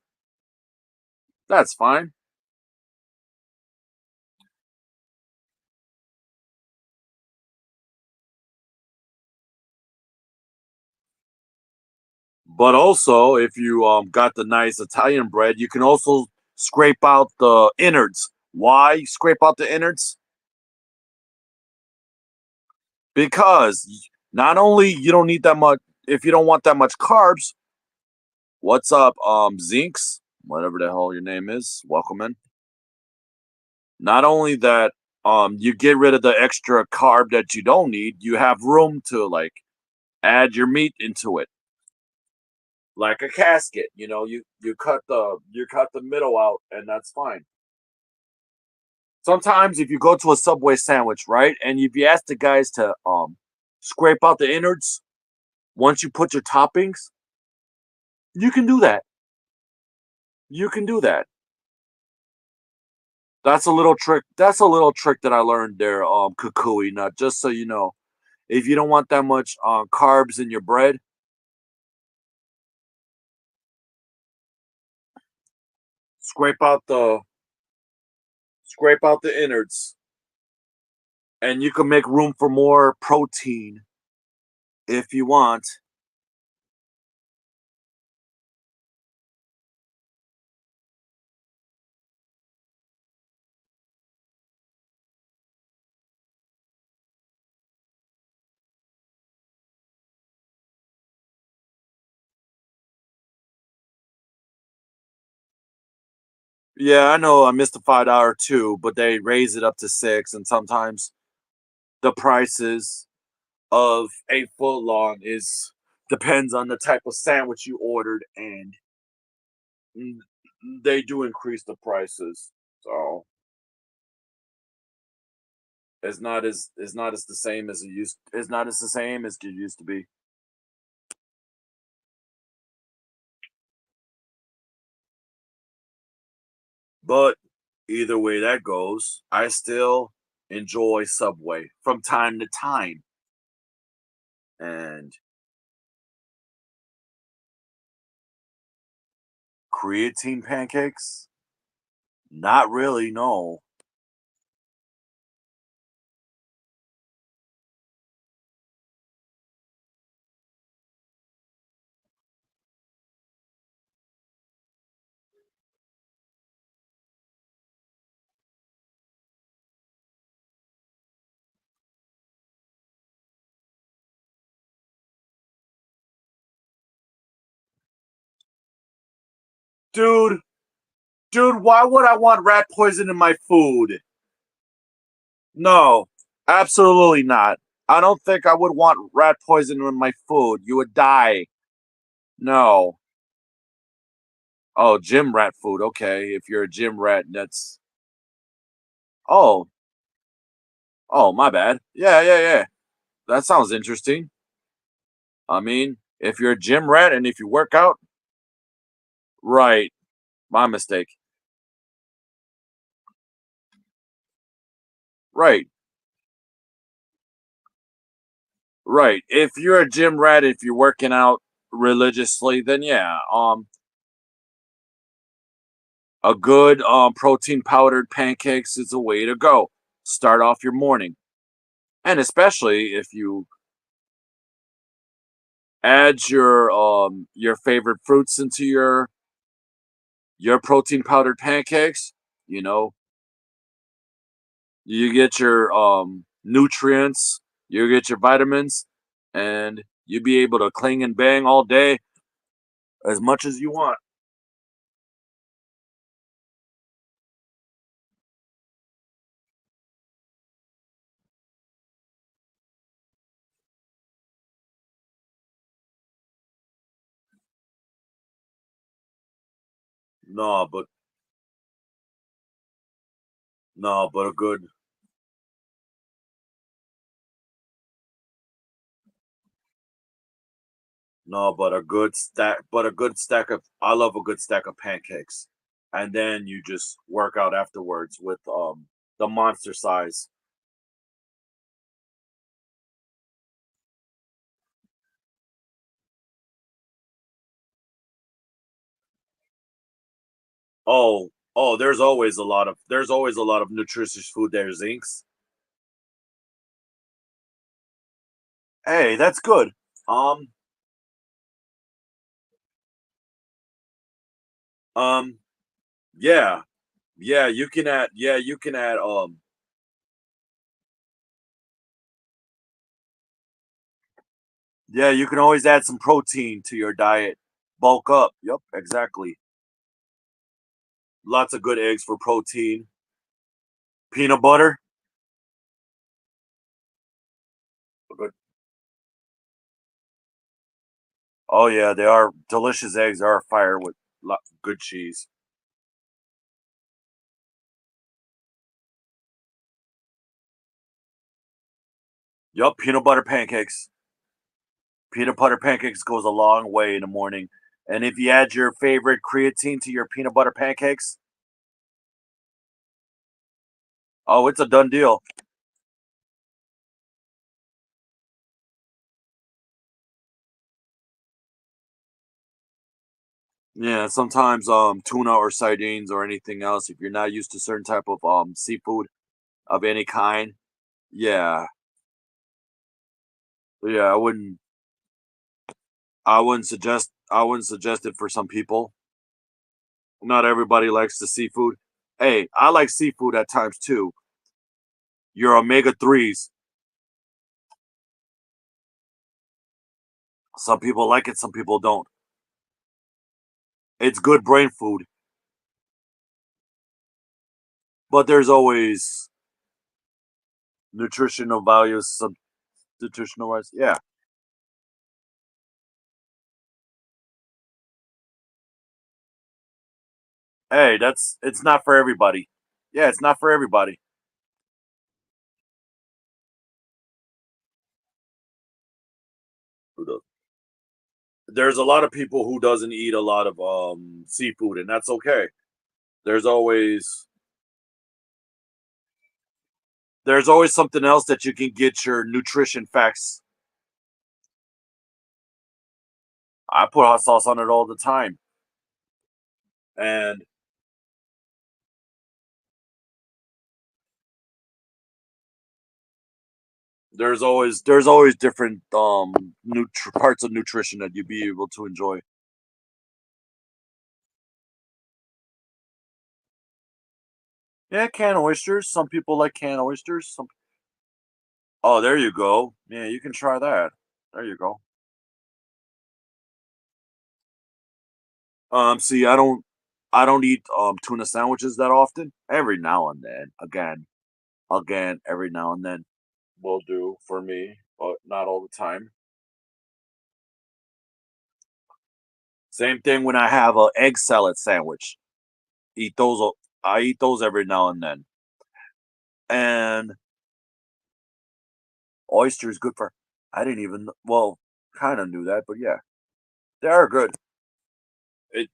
That's fine. But also, if you got the nice Italian bread, you can also scrape out the innards. Why scrape out the innards? Because not only you don't need that much if you don't want that much carbs. What's up, Zinks? Whatever the hell your name is, welcome in. Not only that, you get rid of the extra carb that you don't need. You have room to like add your meat into it, like a casket. You cut the middle out, and that's fine. Sometimes if you go to a Subway sandwich, right, and if you ask the guys to scrape out the innards once you put your toppings, you can do that. You can do that. That's a little trick. That's a little trick that I learned there, Kukui. Not just so you know, if you don't want that much carbs in your bread, scrape out the scrape out the innards, and you can make room for more protein if you want. Yeah, I know I missed the $5 too, but they raise it up to six, and sometimes the prices of a foot long is depends on the type of sandwich you ordered, and mm, they do increase the prices. So it's not as the same as it used. It's not as the same as it used to be. But either way that goes, I still enjoy Subway from time to time. And creatine pancakes, not really. No, dude, dude, why would I want rat poison in my food? No, absolutely not. I don't think I would want rat poison in my food. You would die. No. Oh, gym rat food. Okay, if you're a gym rat, that's oh, oh, my bad. Yeah, yeah, yeah. That sounds interesting. I mean, if you're a gym rat and if you work out, right. My mistake. Right, right. If you're a gym rat, if you're working out, religiously, then yeah, a good protein powdered pancakes is a way to go. Start off your morning, and especially if you add your favorite fruits into your protein powdered pancakes, you know, you get your nutrients, you get your vitamins, and you be able to cling and bang all day as much as you want. No, but no, but a good no, but a good stack of I love a good stack of pancakes. And then you just work out afterwards with the monster size. Oh, there's always a lot of nutritious food there, Zinks. Hey, that's good. Um, um, yeah, yeah, you can add yeah, you can always add some protein to your diet. Bulk up. Yep, exactly. Lots of good eggs for protein. Peanut butter. Good. Oh yeah, they are delicious eggs are fire with good cheese. Yup, peanut butter pancakes. Peanut butter pancakes goes a long way in the morning. And if you add your favorite creatine to your peanut butter pancakes, oh, it's a done deal. Yeah, sometimes tuna or sardines or anything else, if you're not used to certain type of seafood of any kind, yeah. Yeah, I wouldn't suggest it for some people. Not everybody likes the seafood. Hey, I like seafood at times too. Your omega 3s. Some people like it, some people don't. It's good brain food, but there's always nutritional values, some nutritional wise. Yeah. Hey, it's not for everybody. Yeah, it's not for everybody. Who does? There's a lot of people who doesn't eat a lot of seafood, and that's okay. There's always there's always something else that you can get your nutrition facts. I put hot sauce on it all the time, and there's always different parts of nutrition that you'd be able to enjoy. Yeah, canned oysters. Some people like canned oysters. Some Oh, there you go. Yeah, you can try that. There you go. See, I don't eat tuna sandwiches that often. Every now and then, again, every now and then will do for me, but not all the time. Same thing when I have a egg salad sandwich. Eat those. I eat those every now and then. And oysters good for. I didn't even. Well, kind of knew that, but yeah, they are good. It,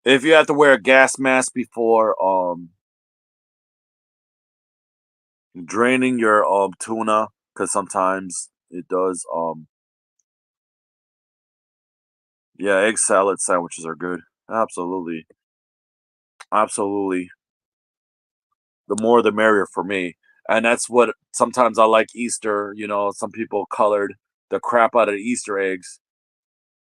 if you have to wear a gas mask before draining your tuna, because sometimes it does Yeah, egg salad sandwiches are good. Absolutely. Absolutely. The more the merrier for me. And that's what sometimes I like Easter, some people colored the crap out of Easter eggs,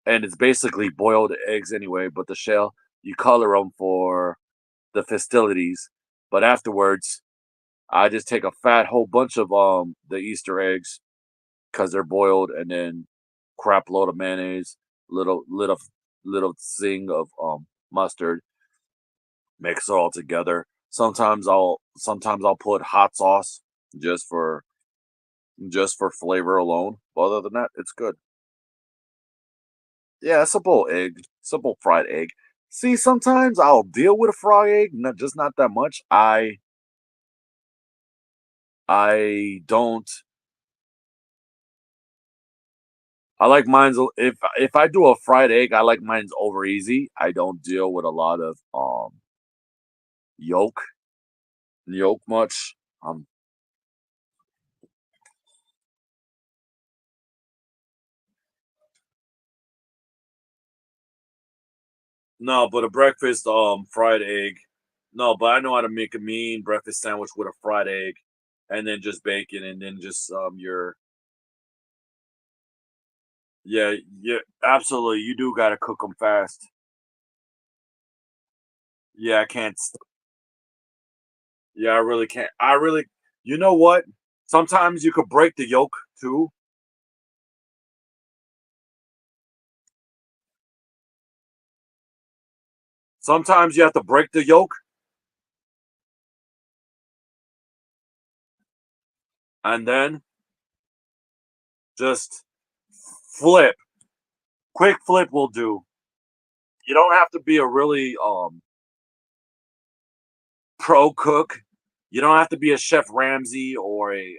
and it's basically boiled eggs anyway, but the shell, you color them for the festivities. But afterwards, I just take a fat whole bunch of the Easter eggs because they're boiled, and then crap load of mayonnaise, little zing of mustard, mix it all together. Sometimes I'll put hot sauce just for just for flavor alone. But other than that, it's good. Yeah, simple fried egg. See, sometimes I'll deal with a fried egg, not that much. I don't. I like mine's if I do a fried egg, I like mine's over easy. I don't deal with a lot of yolk yolk much. Um, no, but a breakfast fried egg. No, but I know how to make a mean breakfast sandwich with a fried egg, and then just bacon, and then just your yeah, yeah, absolutely. You do got to cook them fast. Yeah, I can't. Yeah, I really can't. You know what? Sometimes you could break the yolk too. Sometimes you have to break the yolk and then just flip. Quick flip will do. You don't have to be a really pro cook. You don't have to be a Chef Ramsay or a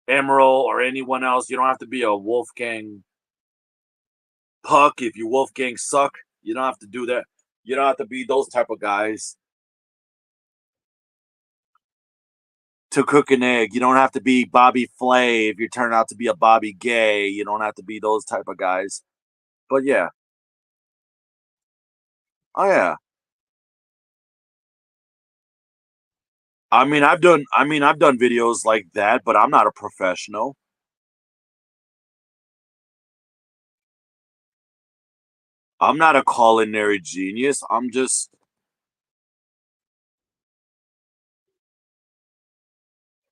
Emerald or anyone else. You don't have to be a Wolfgang Puck if you Wolfgang suck. You don't have to do that. You don't have to be those type of guys to cook an egg. You don't have to be Bobby Flay if you turn out to be a Bobby Gay. You don't have to be those type of guys. But yeah. Oh yeah. I've done videos like that, but I'm not a professional. I'm not a culinary genius. I'm just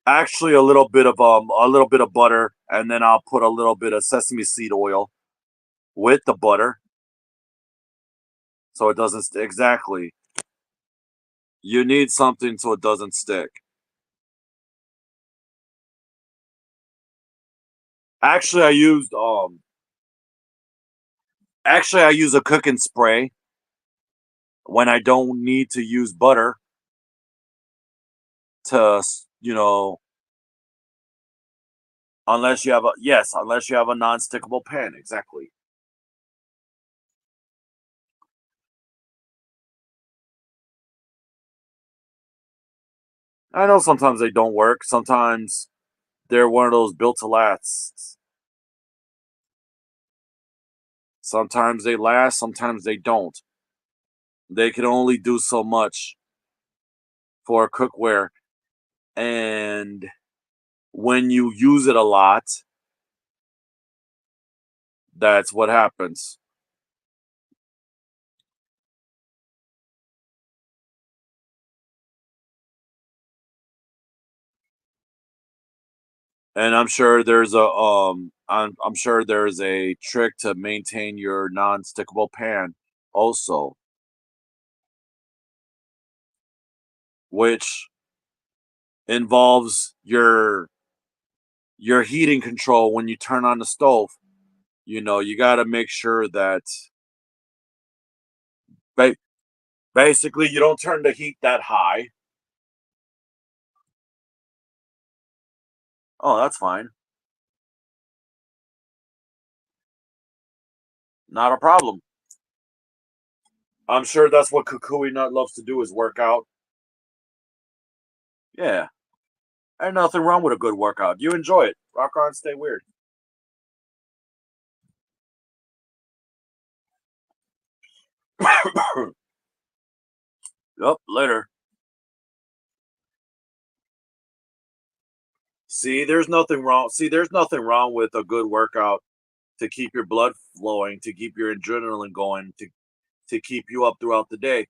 actually a little bit of butter, and then I'll put a little bit of sesame seed oil with the butter so it doesn't exactly. You need something so it doesn't stick. Actually, I use a cooking spray when I don't need to use butter to, unless you have a non-stickable pan, exactly. I know sometimes they don't work. Sometimes they're one of those built to last. Sometimes they last, sometimes they don't. They can only do so much for cookware, and when you use it a lot, that's what happens. And I'm sure there's a trick to maintain your non-stickable pan also, which involves your heating control when you turn on the stove. You got to make sure that ba- basically you don't turn the heat that high. Oh, that's fine. Not a problem. I'm sure that's what Kukui Nut loves to do is work out. Yeah. Ain't nothing wrong with a good workout. You enjoy it. Rock on, stay weird. Yep, later. See, there's nothing wrong. See, there's nothing wrong with a good workout to keep your blood flowing, to keep your adrenaline going, to keep you up throughout the day.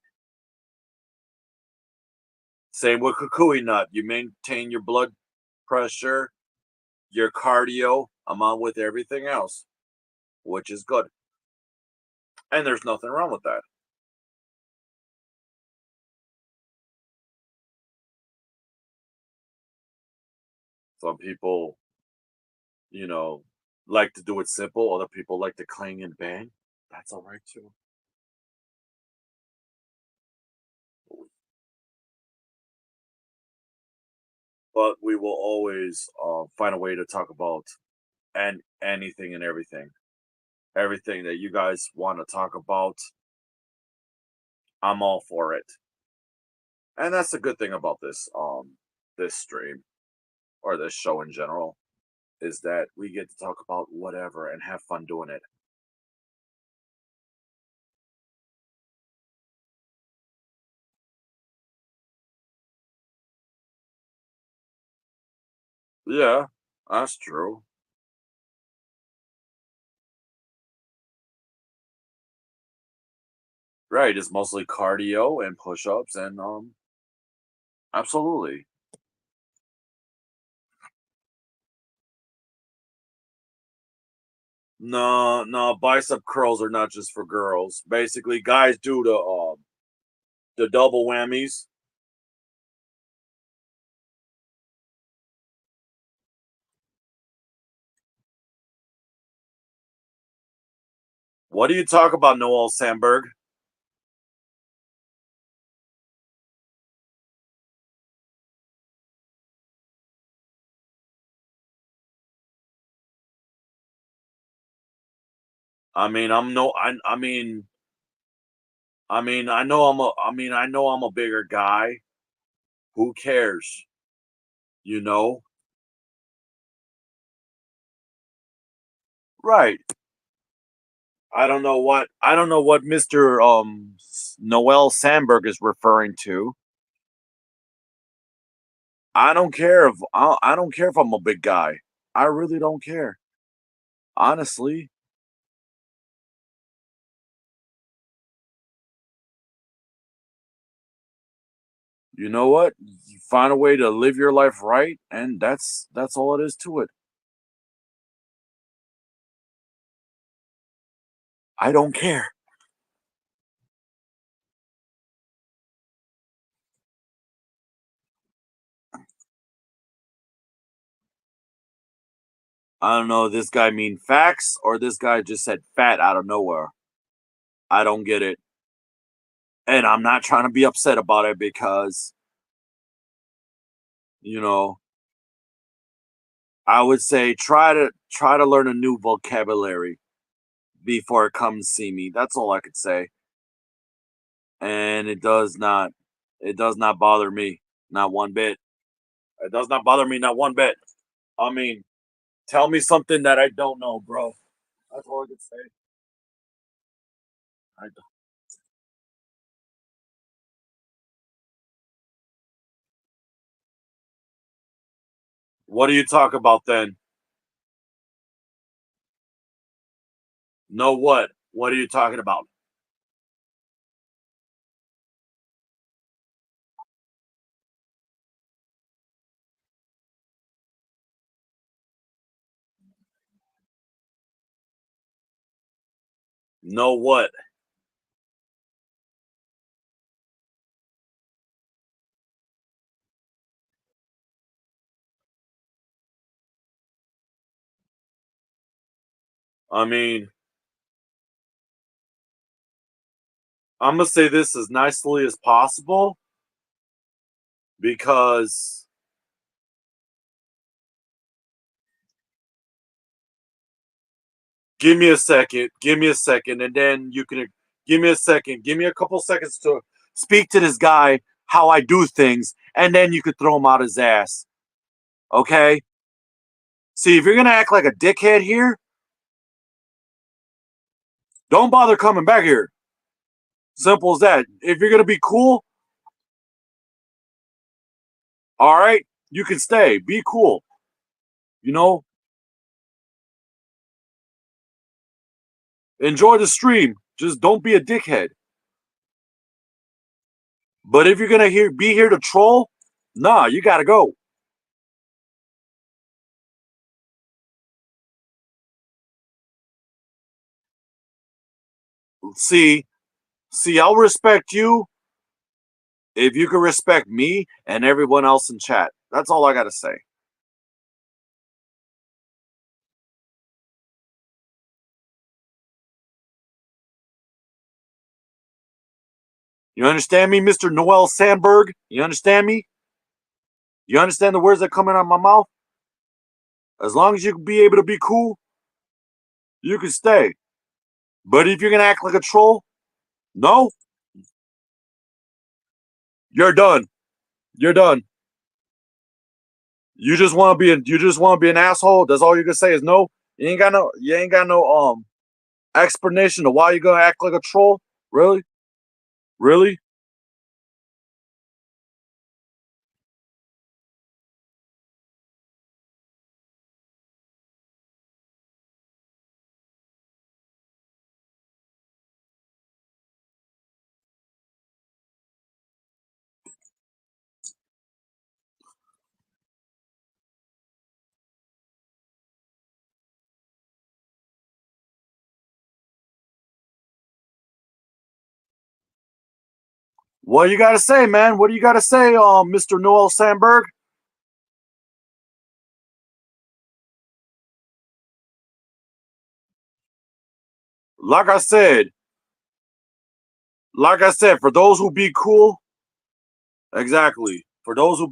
Same with kukui nut. You maintain your blood pressure, your cardio, among with everything else, which is good. And there's nothing wrong with that. Some people, you know, like to do it simple. Other people like to clang and bang. That's all right too. But we will always find a way to talk about and anything and everything that you guys want to talk about. I'm all for it, and that's the good thing about this stream or this show in general is that we get to talk about whatever and have fun doing it. Yeah, that's true. Right, it's mostly cardio and push-ups and absolutely. No, no, bicep curls are not just for girls. Basically, guys do the double whammies. What do you talk about, Noel Sandberg? I mean, I'm no, I know I know I'm a bigger guy. Who cares? You know, right? I don't know what Mister Noel Sandberg is referring to. I don't care if I'm a big guy. I really don't care. Honestly, you know what? You find a way to live your life right, and that's all it is to it. I don't care. I don't know. This guy mean facts or this guy just said fat out of nowhere. I don't get it, and I'm not trying to be upset about it because you know I would say try to learn a new vocabulary before it comes see me. That's all I could say, and it does not bother me, not one bit. It does not bother me, not one bit. I mean, tell me something that I don't know, bro. That's all I could say. I don't- What do you talk about then? No, what? What are you talking about? No, what? I mean, I'm gonna say this as nicely as possible because give me a second, give me a second, and then you can give me a second, give me a couple seconds to speak to this guy how I do things, and then you could throw him out his ass. Okay? See, if you're gonna act like a dickhead here, don't bother coming back here. Simple as that. If you're gonna be cool, all right, you can stay. Be cool. You know, enjoy the stream. Just don't be a dickhead. But if you're gonna be here to troll, nah, you gotta go. See, I'll respect you if you can respect me and everyone else in chat. That's all I gotta say. You understand me, Mr. Noel Sandberg? You understand me? You understand the words that come out of my mouth? As long as you can be able to be cool, you can stay. But if you're gonna act like a troll, no, you're done. You're done. You just want to be an asshole. That's all you can say is no. You ain't got no explanation of why you're gonna act like a troll. Really? Really? What you gotta say, man? What do you gotta say, Mr. Noel Sandberg? Like I said, for those who be cool, exactly. For those who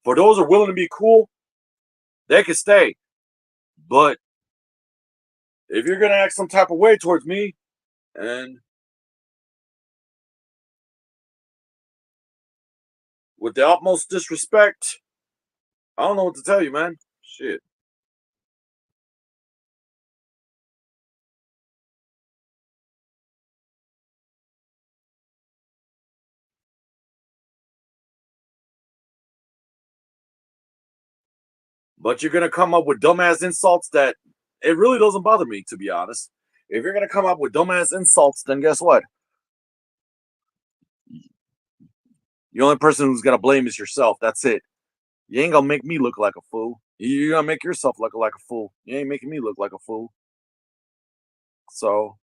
are willing to be cool, they can stay. But if you're gonna act some type of way towards me, and with the utmost disrespect, I don't know what to tell you, man. Shit. But you're gonna come up with dumbass insults that it really doesn't bother me, to be honest. If you're gonna come up with dumbass insults, then guess what? The only person who's gonna blame is yourself. That's it. You ain't gonna make me look like a fool. You're gonna make yourself look like a fool. You ain't making me look like a fool. So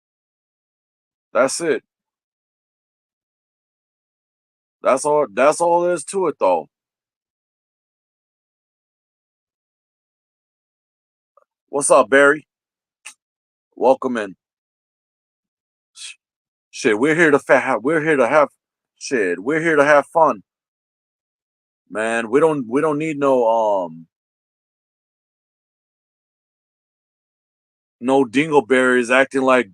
that's it. That's all. That's all there is to it, though. What's up, Barry? Welcome in. Shit, we're here to have shit. We're here to have fun, man. We don't need no dingleberries acting like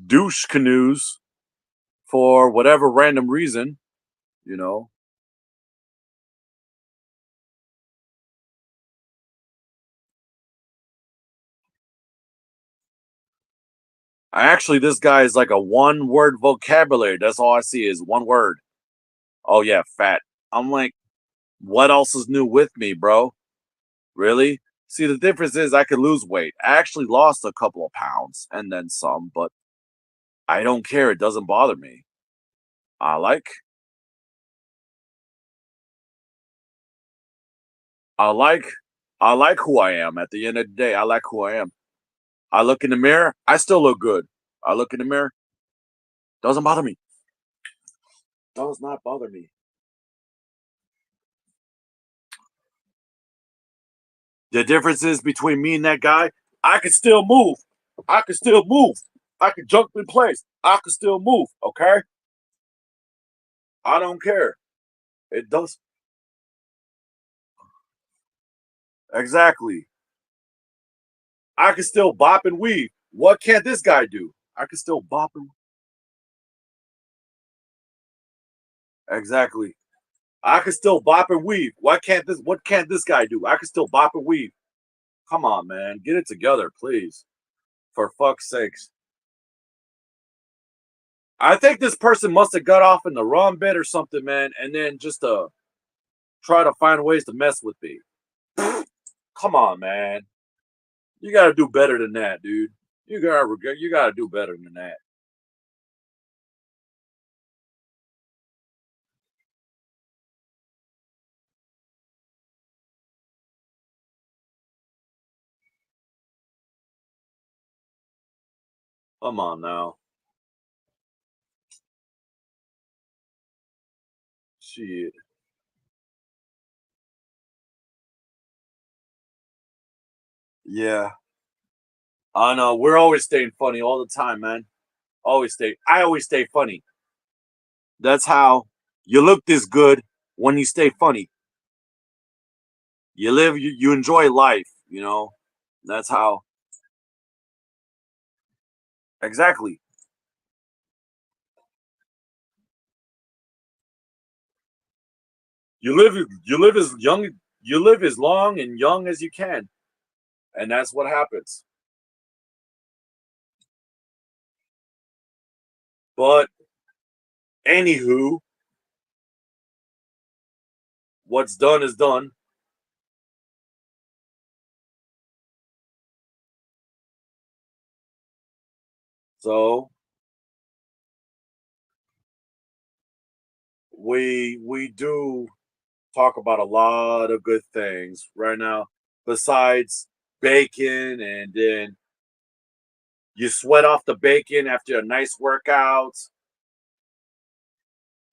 douche canoes for whatever random reason, you know. This guy is like a one word vocabulary. That's all I see is one word. Oh yeah, fat. I'm like, what else is new with me, bro? Really? See, the difference is I could lose weight. I actually lost a couple of pounds and then some, but I don't care. It doesn't bother me. I like, I like, I like who I am. At the end of the day, I like who I am. I look in the mirror. I still look good. I look in the mirror. Doesn't bother me. Does not bother me. The difference is between me and that guy, I can still move. I can still move. I can jump in place. I can still move. Okay? I don't care. It does. Exactly. I can still bop and weave. What can't this guy do? I can still bop and exactly. I can still bop and weave. What can't this guy do? I can still bop and weave. Come on, man. Get it together, please. For fuck's sakes. I think this person must have got off in the wrong bed or something, man, and then just try to find ways to mess with me. Come on, man. You gotta do better than that, dude. You gotta do better than that. Come on now. Shit. Yeah. I know. We're always staying funny all the time, man. I always stay funny. That's how you look this good when you stay funny. You enjoy life. That's how exactly. You live as young you live as long and young as you can. And that's what happens. But anywho, what's done is done. So we do talk about a lot of good things right now, besides bacon, and then you sweat off the bacon after a nice workout.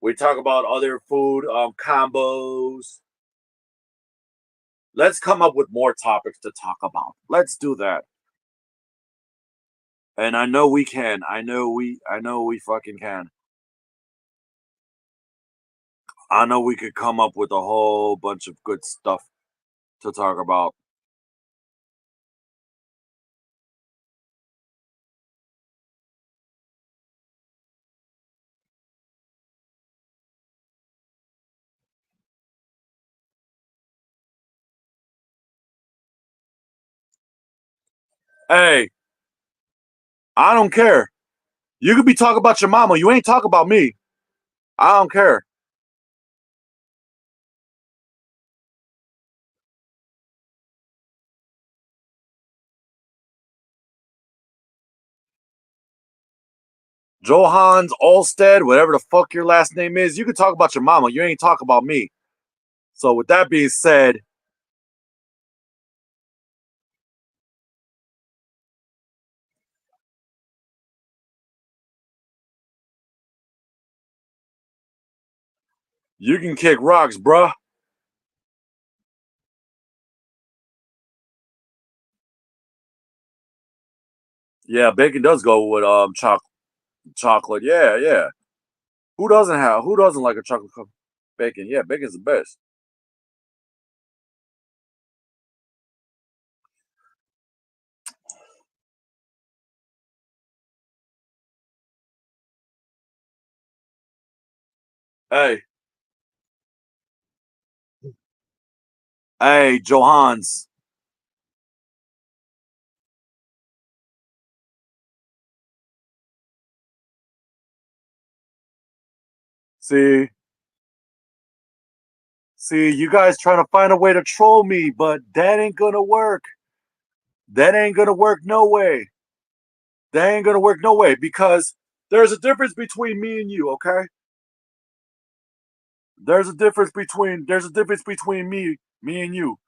We talk about other food combos. Let's come up with more topics to talk about. Let's do that. And I know we can. I know we fucking can. I know we could come up with a whole bunch of good stuff to talk about. Hey, I don't care. You could be talking about your mama. You ain't talking about me. I don't care. Johans, Olstead, whatever the fuck your last name is, you can talk about your mama. You ain't talk about me. So with that being said, you can kick rocks, bruh. Yeah, bacon does go with chocolate. Yeah, yeah. Who doesn't like a chocolate bacon? Yeah, bacon's the best. Hey, hey, Johans. See, see, you guys trying to find a way to troll me, but that ain't gonna work. That ain't gonna work no way. That ain't gonna work no way because there's a difference between me and you, okay? There's a difference between me and you.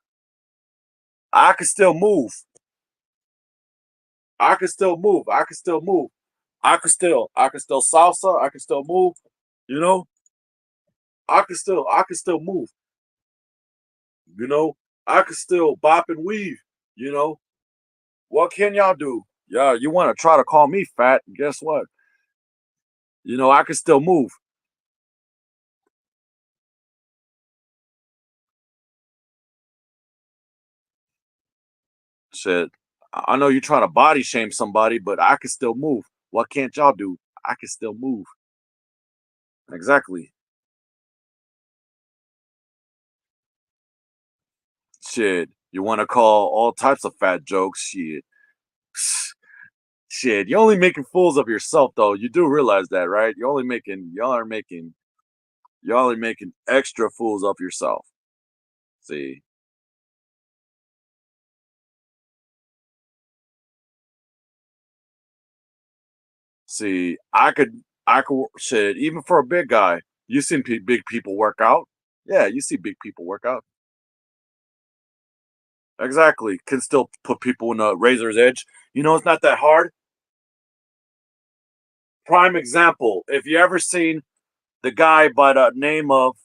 I can still move. I can still move. I can still move. I can still salsa. I can still move. You know, I can still move. You know, I can still bop and weave. You know, what can y'all do? Yeah, you want to try to call me fat? Guess what? I can still move. Shit, I know you're trying to body shame somebody, but I can still move. What can't y'all do? I can still move. Exactly. Shit, you want to call all types of fat jokes? Shit, Shit, you're only making fools of yourself, though. You do realize that, right? Y'all are making extra fools of yourself. See, see, I could, shit, even for a big guy, you seen big people work out. Yeah, you see big people work out. Exactly. Can still put people in a razor's edge. You know, it's not that hard. Prime example. If you ever seen the guy by the name of,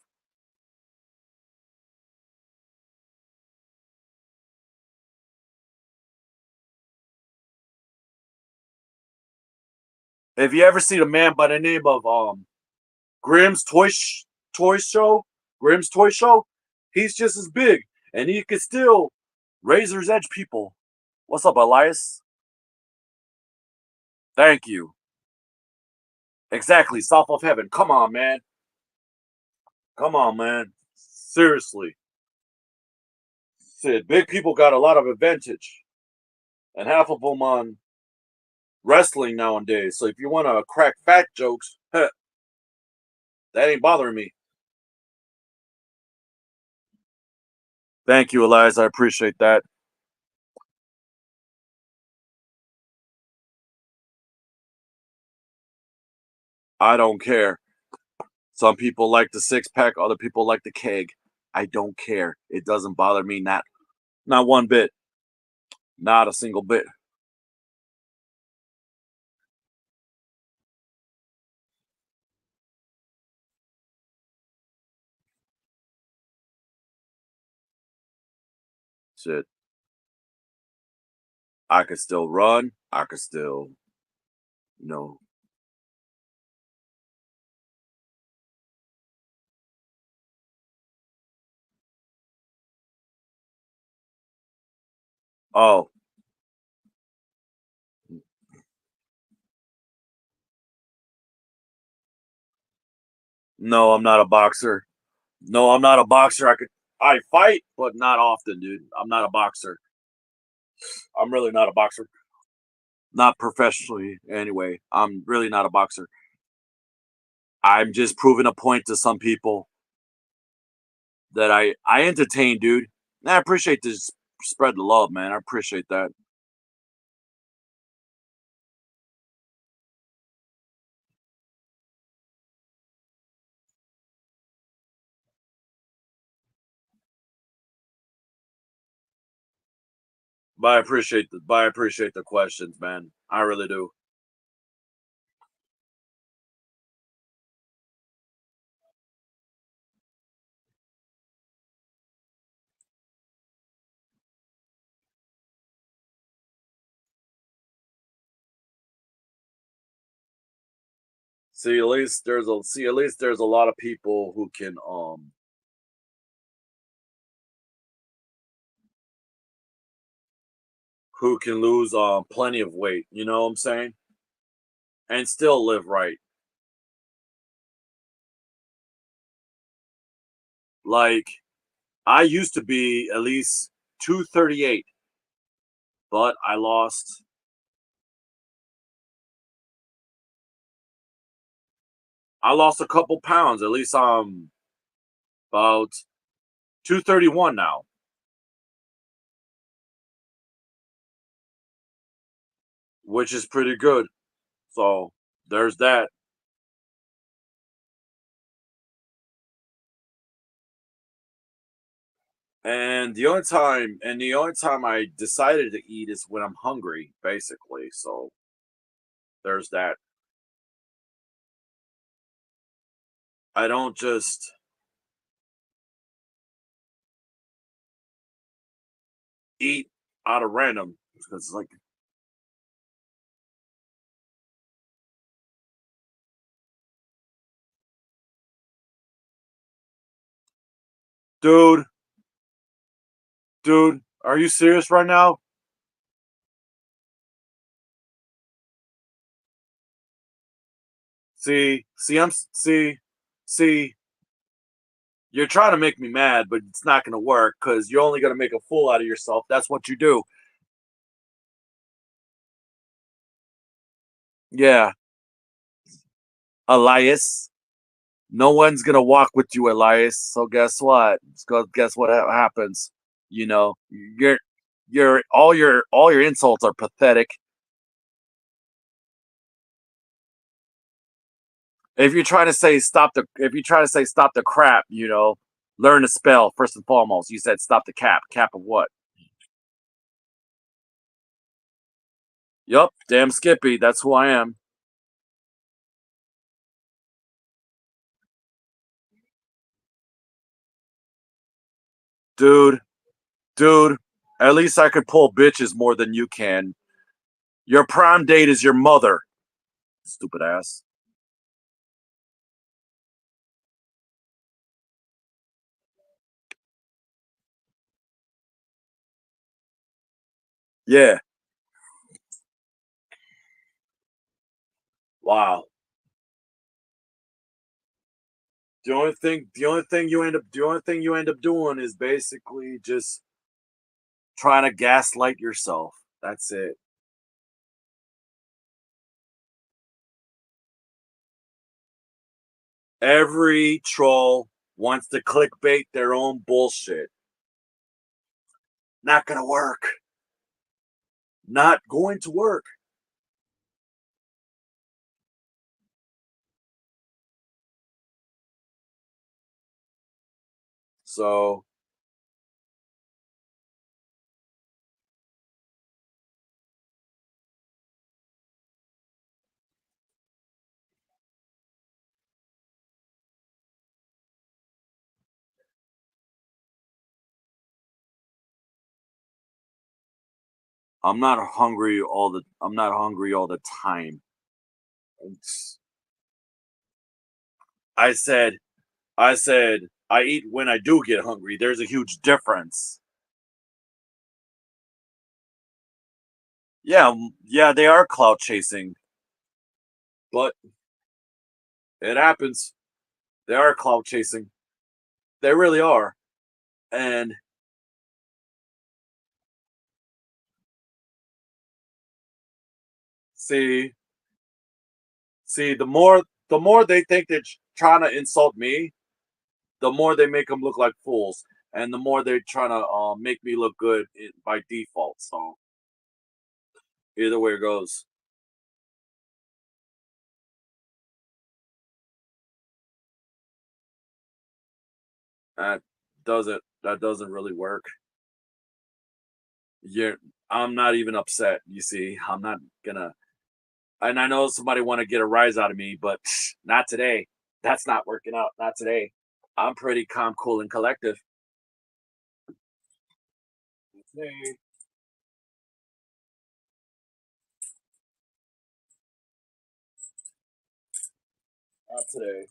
if you ever seen a man by the name of Grimm's Toy Show, Grimm's Toy Show, he's just as big, and he could still razor's edge people. What's up, Elias? Thank you. Exactly, south of heaven. Come on, man. Come on, man. Seriously, Sid. Big people got a lot of advantage, and half of them on wrestling nowadays. So if you want to crack fat jokes, that ain't bothering me. Thank you, Elias. I appreciate that. I don't care. Some people like the six pack, other people like the keg. I don't care. It doesn't bother me, not one bit. Not a single bit. Shit. I could still run. I could still, you know. Oh, no, I'm not a boxer. No, I'm not a boxer. I fight, but not often, dude. I'm not a boxer. I'm really not a boxer. Not professionally, anyway. I'm really not a boxer. I'm just proving a point to some people that I entertain, dude. And I appreciate this spread the love, man. I appreciate that. But I appreciate the questions, man. I really do. At least there's a lot of people who can lose plenty of weight, you know what I'm saying? And still live right. Like I used to be at least 238, but I lost a couple pounds. At least I'm about 231 now, which is pretty good. So there's that. The only time I decided to eat is when I'm hungry, basically. So there's that. I don't just eat out of random because like, dude, dude, are you serious right now? See, you're trying to make me mad, but it's not going to work because you're only going to make a fool out of yourself. That's what you do. Yeah, Elias. No one's gonna walk with you, Elias. So guess what happens? You know, your insults are pathetic. If you try to say stop the crap, learn to spell first and foremost. You said stop the cap. Cap of what? Yup, damn Skippy. That's who I am, dude. Dude, at least I could pull bitches more than you can. Your prime date is your mother. Stupid ass. Yeah. Wow. The only thing you end up doing is basically just trying to gaslight yourself. That's it. Every troll wants to clickbait their own bullshit. Not gonna work. Not going to work. So I'm not hungry all the time. I said I eat when I do get hungry. There's a huge difference. Yeah, yeah, they are clout chasing, but it happens. They are clout chasing. They really are. And see, the more they think they're trying to insult me, the more they make them look like fools, and the more they're trying to make me look good by default. So either way it goes, that doesn't really work. You're I'm not even upset. You see, I'm not gonna. And I know somebody want to get a rise out of me, but not today. That's not working out. Not today. I'm pretty calm, cool, and collective. Today, not today.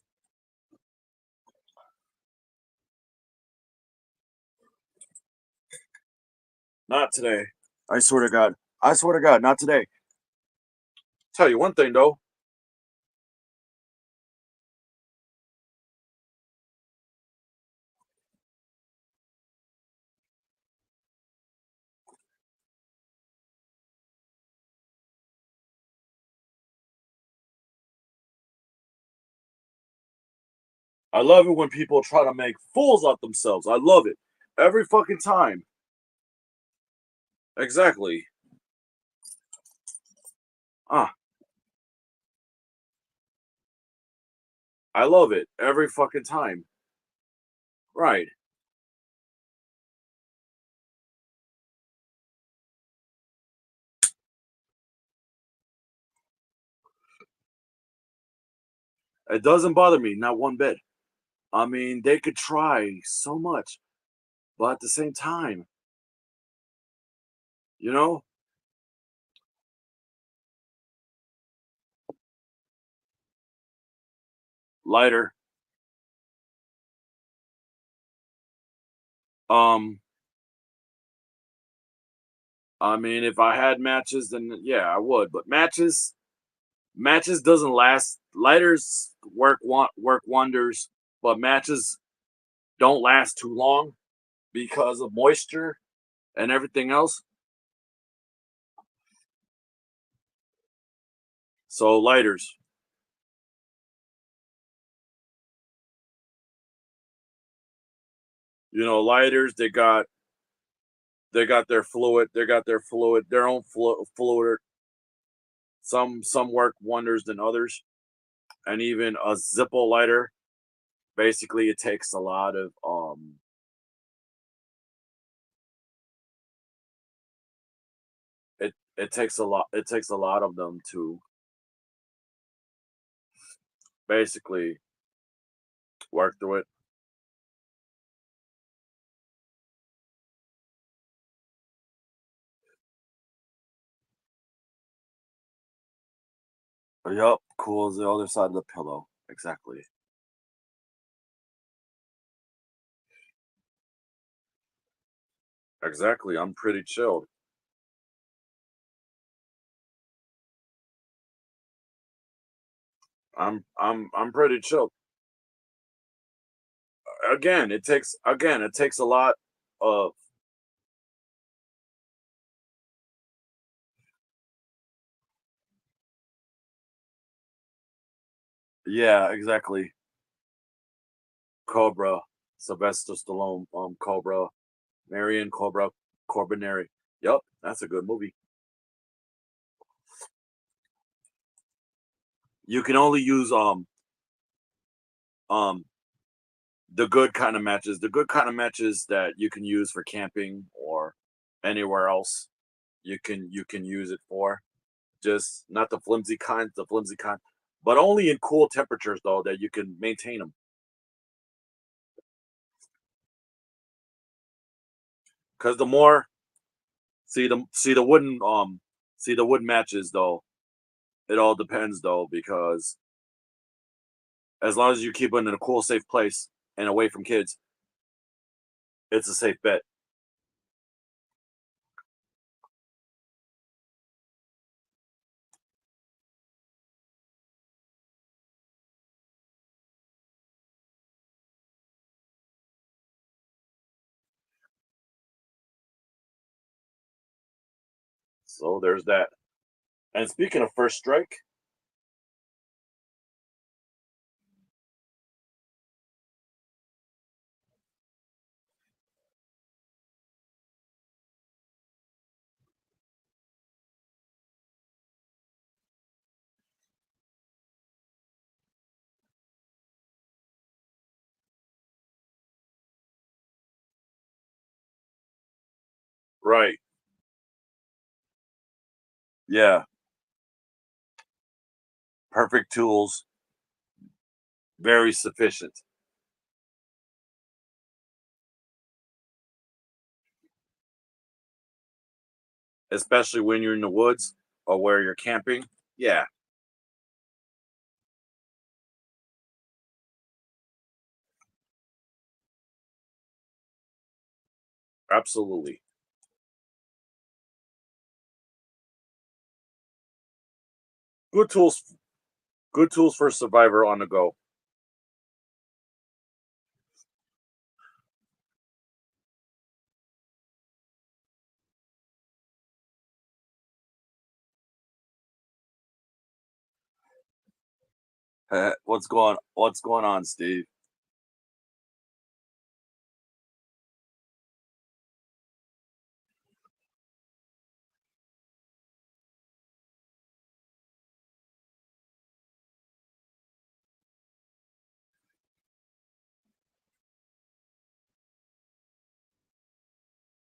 Not today. I swear to God. I swear to God, not today. Tell you one thing though. I love it when people try to make fools out themselves. I love it every fucking time. Exactly. Ah, I love it every fucking time. Right. It doesn't bother me, not one bit. I mean, they could try so much, but at the same time, you know, lighter. Um, I mean, if I had matches, then yeah, I would. But matches doesn't last. Lighters work wonders, but matches don't last too long because of moisture and everything else. So lighters, lighters. They got their fluid. They got their own fluid. Some work wonders than others, and even a Zippo lighter. Basically, it takes a lot of it takes a lot of them to basically work through it. Yup, cool as the other side of the pillow. Exactly. Exactly. I'm pretty chilled. I'm pretty chilled. Again, it takes a lot of yeah, exactly. Cobra, Sylvester Stallone, Cobra, Marion Cobra, Corbinary. Yup, that's a good movie. You can only use um the good kind of matches, the good kind of matches that you can use for camping or anywhere else. You can use it for just not the flimsy kind, but only in cool temperatures though that you can maintain them. Because the more see the wooden matches though. It all depends though because as long as you keep it in a cool, safe place and away from kids, it's a safe bet. So there's that. And speaking of first strike, right? Yeah, perfect tools, very sufficient, especially when you're in the woods or where you're camping. Yeah, absolutely. Good tools, good tools for a survivor on the go. What's going on, Steve?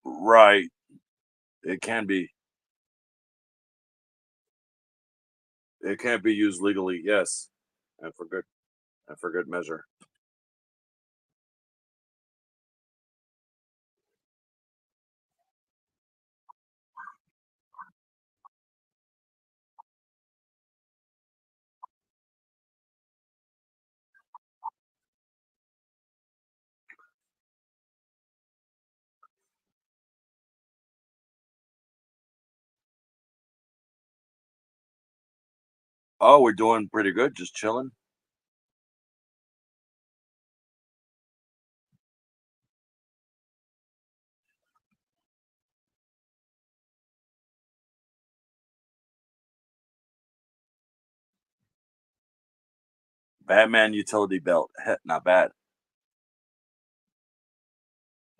Right. It can be. It can't be used legally. Yes, and for good measure. Oh, we're doing pretty good. Just chilling. Batman utility belt. Not bad.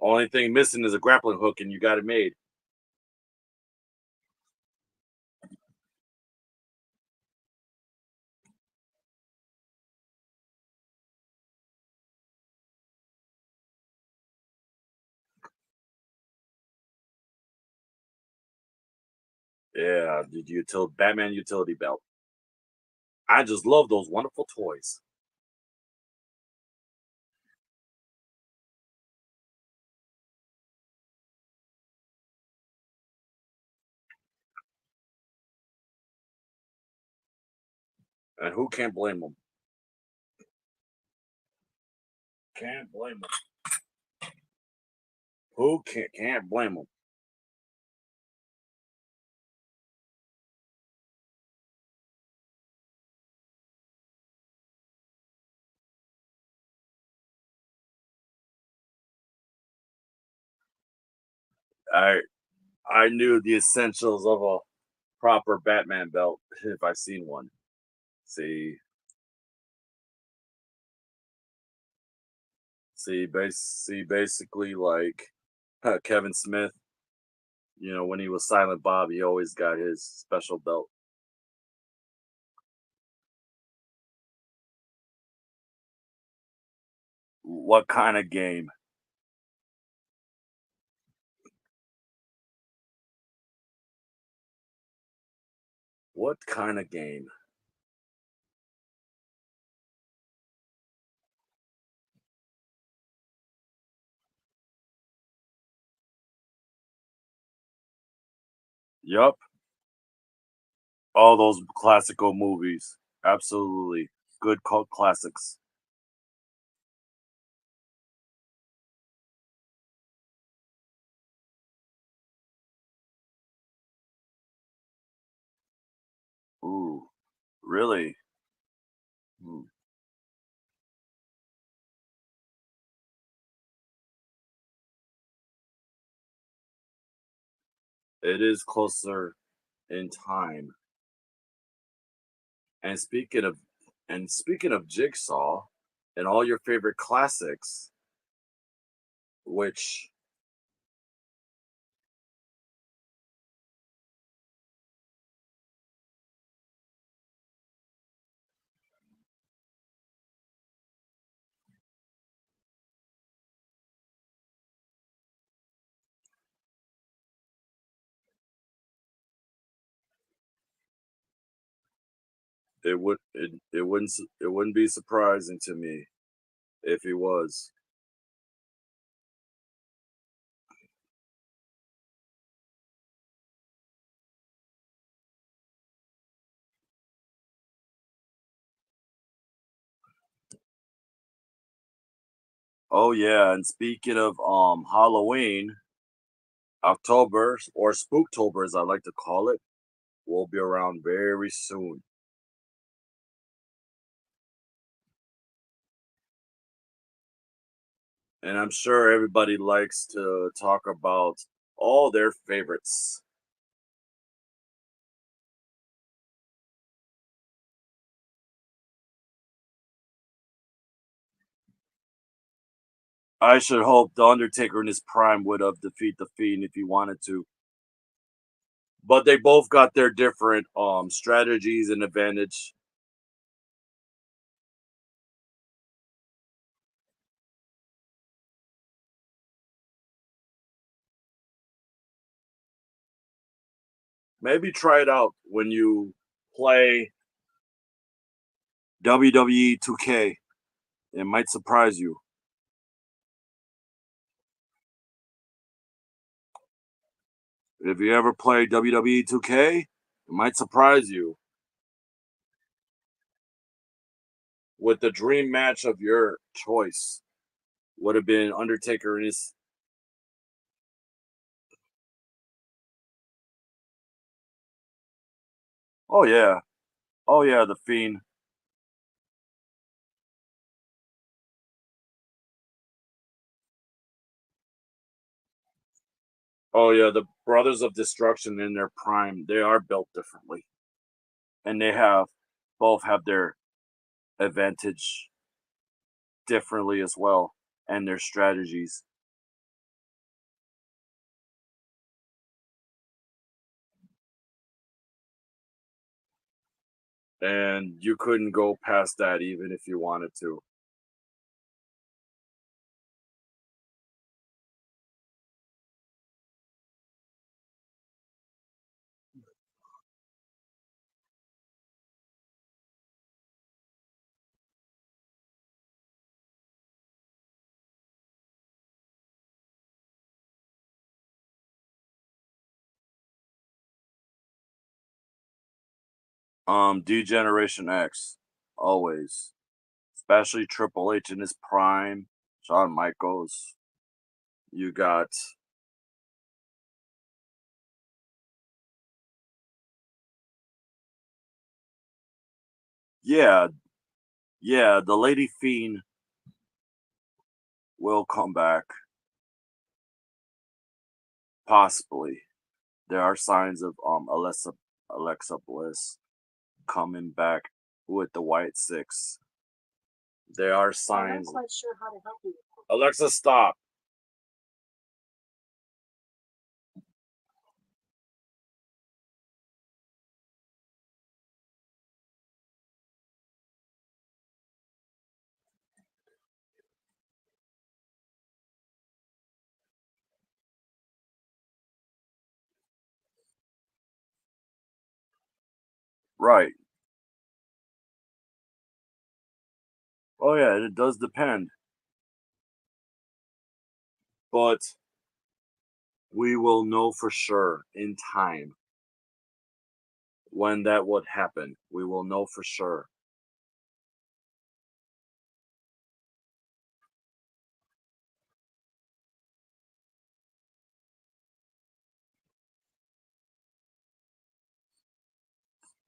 Only thing missing is a grappling hook, and you got it made. Yeah, the Batman utility belt. I just love those wonderful toys. And who can't blame them? Can't blame them. Who can't blame them? I I knew the essentials of a proper Batman belt if I seen one. See, basically like Kevin Smith. When he was Silent Bob, he always got his special belt. What kind of game? What kind of game? Yup. All those classical movies. Absolutely. Good cult classics. Ooh, really? Hmm. It is closer in time. And speaking of Jigsaw and all your favorite classics, which it wouldn't be surprising to me if he was. Oh yeah, and speaking of Halloween, October or Spooktober as I like to call it, will be around very soon. And I'm sure everybody likes to talk about all their favorites. I should hope the Undertaker in his prime would have defeat the Fiend if he wanted to. But they both got their different strategies and advantage. Maybe try it out when you play WWE 2K. It might surprise you. If you ever play WWE 2K, it might surprise you with the dream match of your choice. Would have been Undertaker and his. Oh yeah, oh yeah, the Fiend. Oh yeah, the Brothers of Destruction in their prime. They are built differently, and they have both have their advantage differently as well, and their strategies. And you couldn't go past that even if you wanted to. D-Generation X, always. Especially Triple H in his prime, Shawn Michaels. You got, yeah, yeah, the Lady Fiend will come back, possibly. There are signs of Alexa Bliss coming back with the White Six. There are signs. I'm not quite sure how to help you. Alexa, stop. Right. Oh yeah, it does depend, but we will know for sure in time when that would happen. We will know for sure.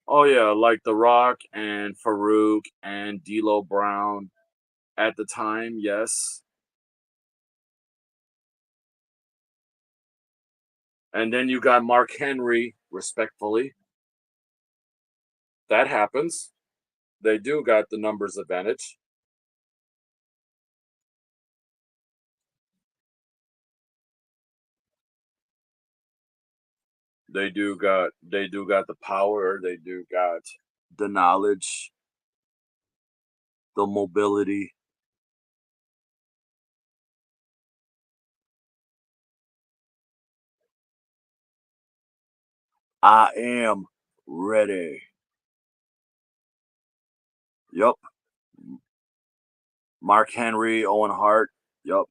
Oh yeah, like The Rock and Farouk and D'Lo Brown at the time, yes. And then you got Mark Henry, respectfully. That happens. They do got the numbers advantage. They do got the power, they do got the knowledge, the mobility. I am ready. Yup. Mark Henry, Owen Hart. Yup.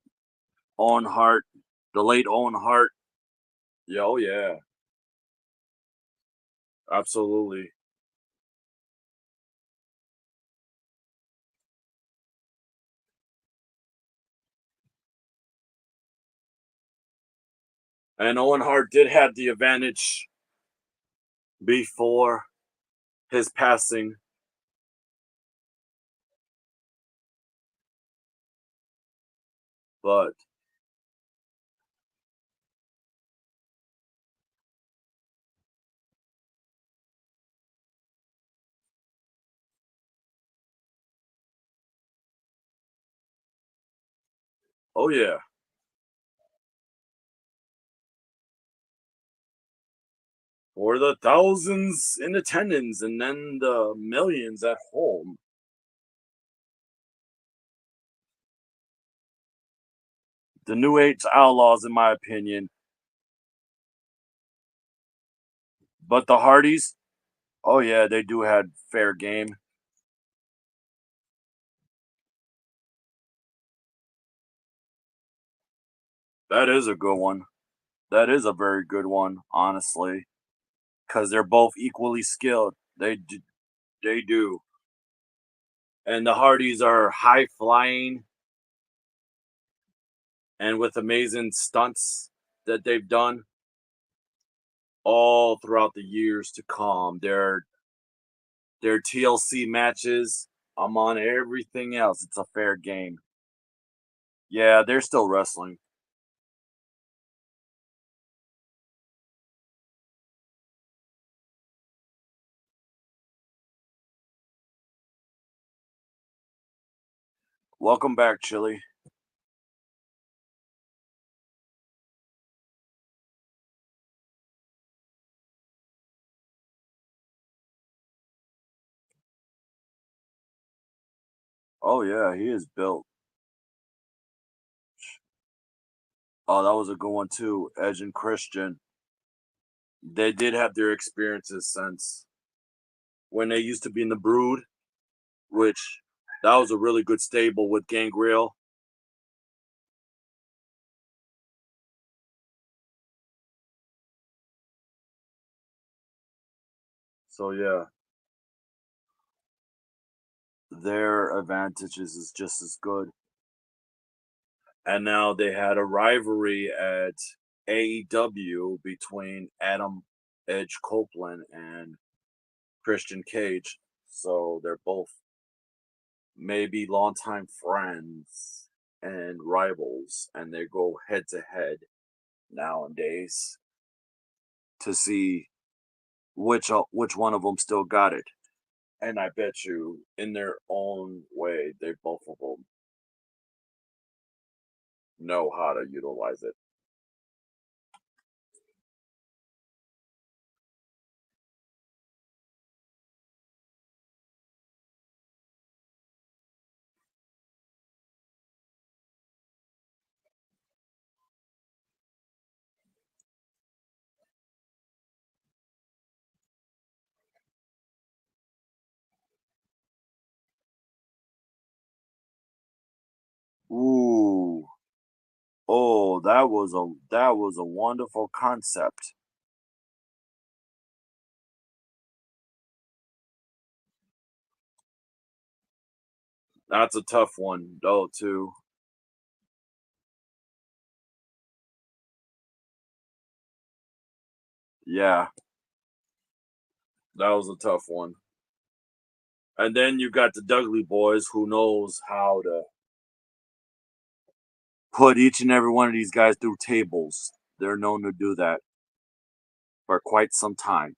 Owen Hart, the late Owen Hart. Yeah, oh yeah, absolutely. And Owen Hart did have the advantage before his passing. But oh yeah, for the thousands in attendance and then the millions at home. The New Age Outlaws, in my opinion. But the Hardys, oh yeah, they do had fair game. That is a good one. That is a very good one, honestly, because they're both equally skilled. They do. And the Hardys are high flying and with amazing stunts that they've done all throughout the years to come. Their TLC matches, I'm on everything else. It's a fair game. Yeah, they're still wrestling. Welcome back, Chili. Oh yeah, he is built. Oh, that was a good one too. Edge and Christian. They did have their experiences since when they used to be in the Brood, which that was a really good stable with Gangrel. So yeah, their advantages is just as good. And now they had a rivalry at AEW between Adam Edge Copeland and Christian Cage. So they're both maybe longtime friends and rivals, and they go head to head nowadays to see which one of them still got it. And I bet you, in their own way, they both of them know how to utilize it. Ooh, oh, that was a wonderful concept. That's a tough one, though, too. Yeah, that was a tough one. And then you got the Dudley boys, who knows how to put each and every one of these guys through tables. They're known to do that for quite some time.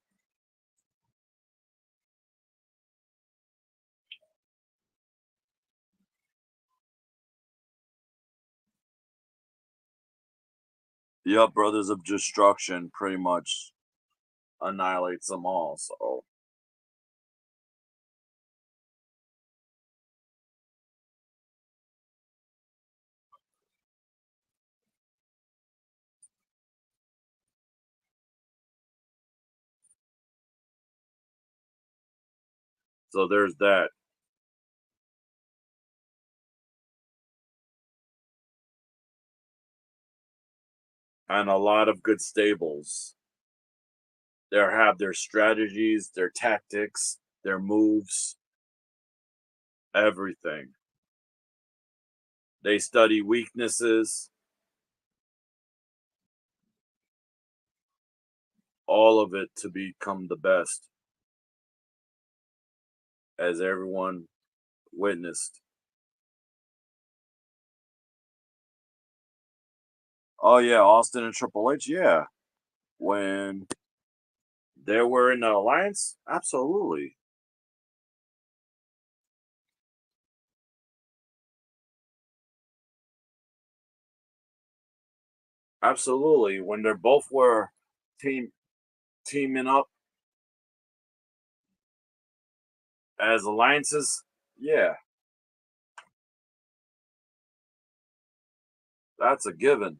The Brothers of Destruction pretty much annihilates them all. So there's that. And a lot of good stables. They have their strategies, their tactics, their moves, everything. They study weaknesses, all of it to become the best, as everyone witnessed. Oh yeah, Austin and Triple H, yeah. When they were in the alliance, absolutely. Absolutely. When they're both were team teaming up as alliances, yeah, that's a given.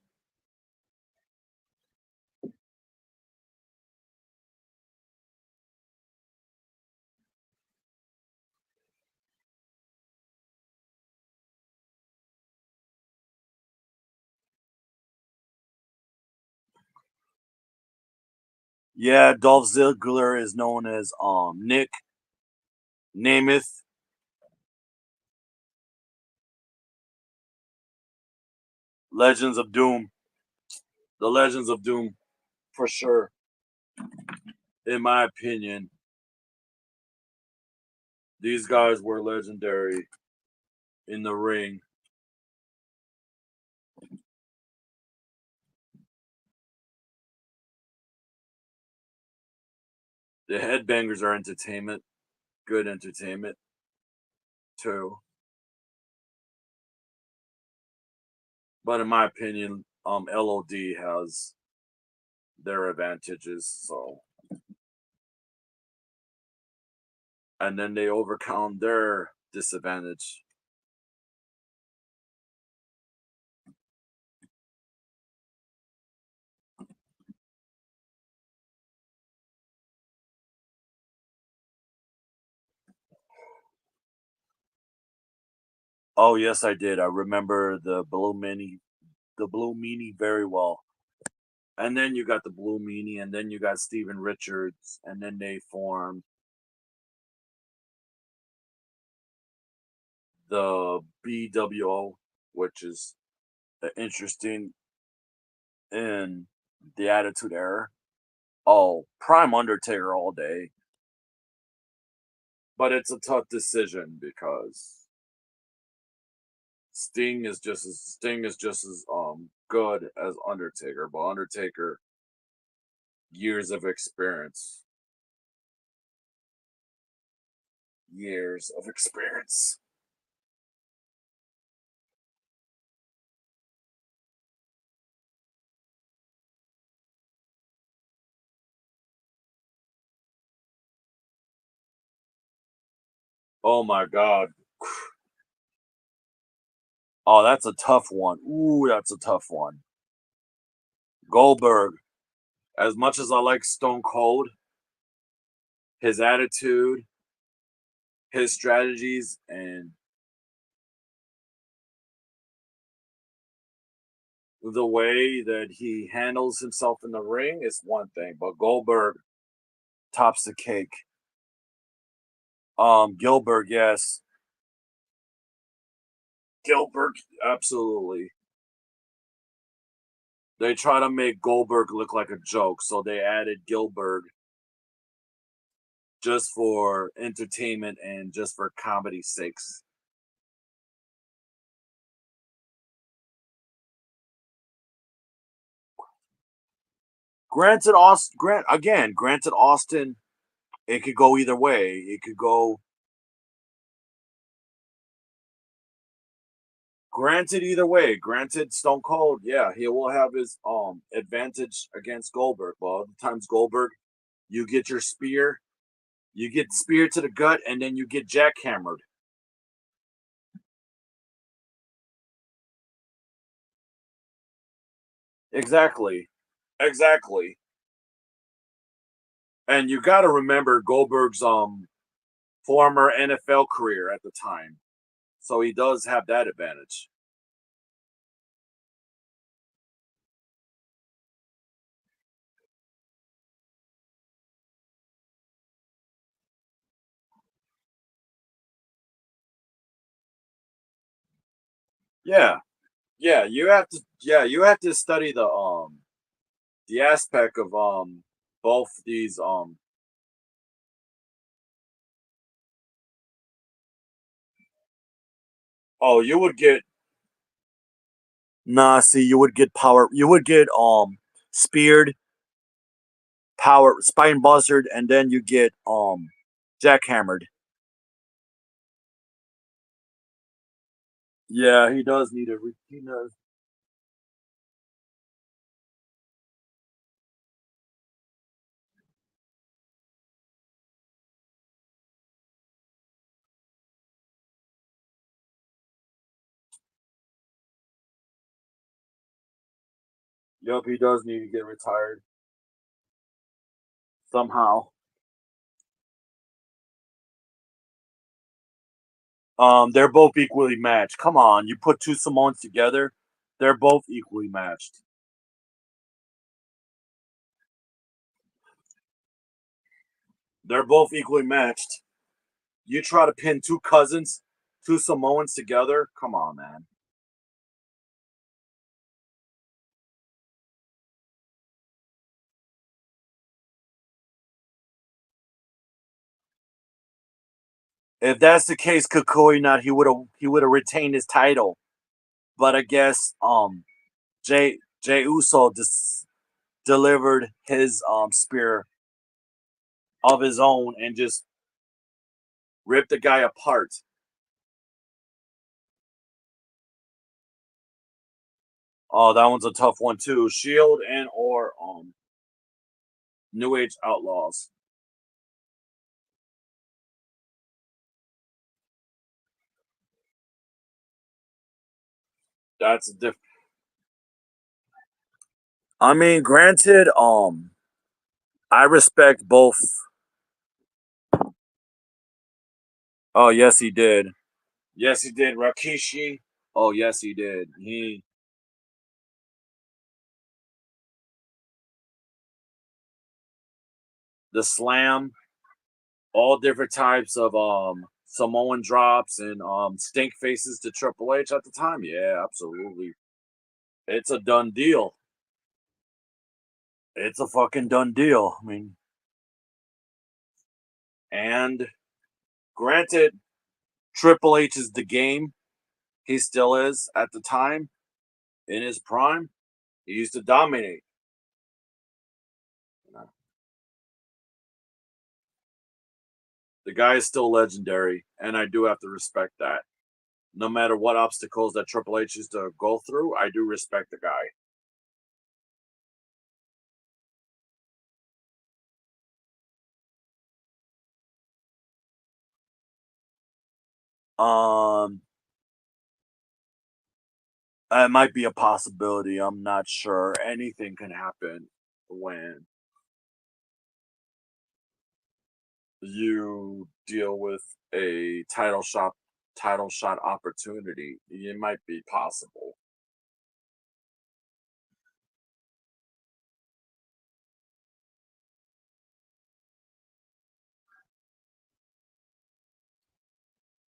Yeah, Dolph Ziggler is known as Nick Namath. Legends of Doom. The Legends of Doom, for sure. In my opinion, these guys were legendary in the ring. The headbangers are entertainment, good entertainment too. But in my opinion, LOD has their advantages. So, and then they overcome their disadvantage. Oh yes, I did. I remember the Blue Meanie very well. And then you got the Blue Meanie, and then you got Steven Richards, and then they formed the BWO, which is interesting in the Attitude Era. Oh, Prime Undertaker all day. But it's a tough decision because Sting is just as good as Undertaker, but Undertaker years of experience. Years of experience. Oh my god. Oh, that's a tough one. Ooh, that's a tough one. Goldberg. As much as I like Stone Cold, his attitude, his strategies, and the way that he handles himself in the ring is one thing, but Goldberg tops the cake. Gilbert, yes. Gilbert, absolutely. They try to make Goldberg look like a joke, so they added Gilbert just for entertainment and just for comedy's sakes. Granted Austin, it could go either way. It could go granted either way. Granted Stone Cold, yeah, he will have his advantage against Goldberg. But other times Goldberg, you get your spear, you get spear to the gut, and then you get jackhammered. Exactly. Exactly. And you got to remember Goldberg's former NFL career at the time. So he does have that advantage. Yeah. You have to study the aspect of both these oh, you would get nah, see, you would get power you would get speared, power spine buzzard, and then you get jackhammered. Yeah, he does need a he does. Yup, he does need to get retired somehow. They're both equally matched. Come on, you put two Samoans together, they're both equally matched. They're both equally matched. You try to pin two cousins, two Samoans together. Come on, man. If that's the case, Kukui not he would have retained his title. But I guess Jay Uso just delivered his spear of his own and just ripped the guy apart. Oh, that one's a tough one too. Shield and or New Age Outlaws. That's a diff. I mean, granted, I respect both. Oh yes, he did. Yes, he did. Rakishi. Oh yes, he did. The slam, all different types of Samoan drops and stink faces to Triple H at the time. Yeah, absolutely. It's a done deal. It's a fucking done deal. I mean, and granted, Triple H is the game. He still is at the time in his prime. He used to dominate. The guy is still legendary, and I do have to respect that. No matter what obstacles that Triple H used to go through, I do respect the guy. Um, it might be a possibility. I'm not sure. Anything can happen when you deal with a title shot opportunity. It might be possible.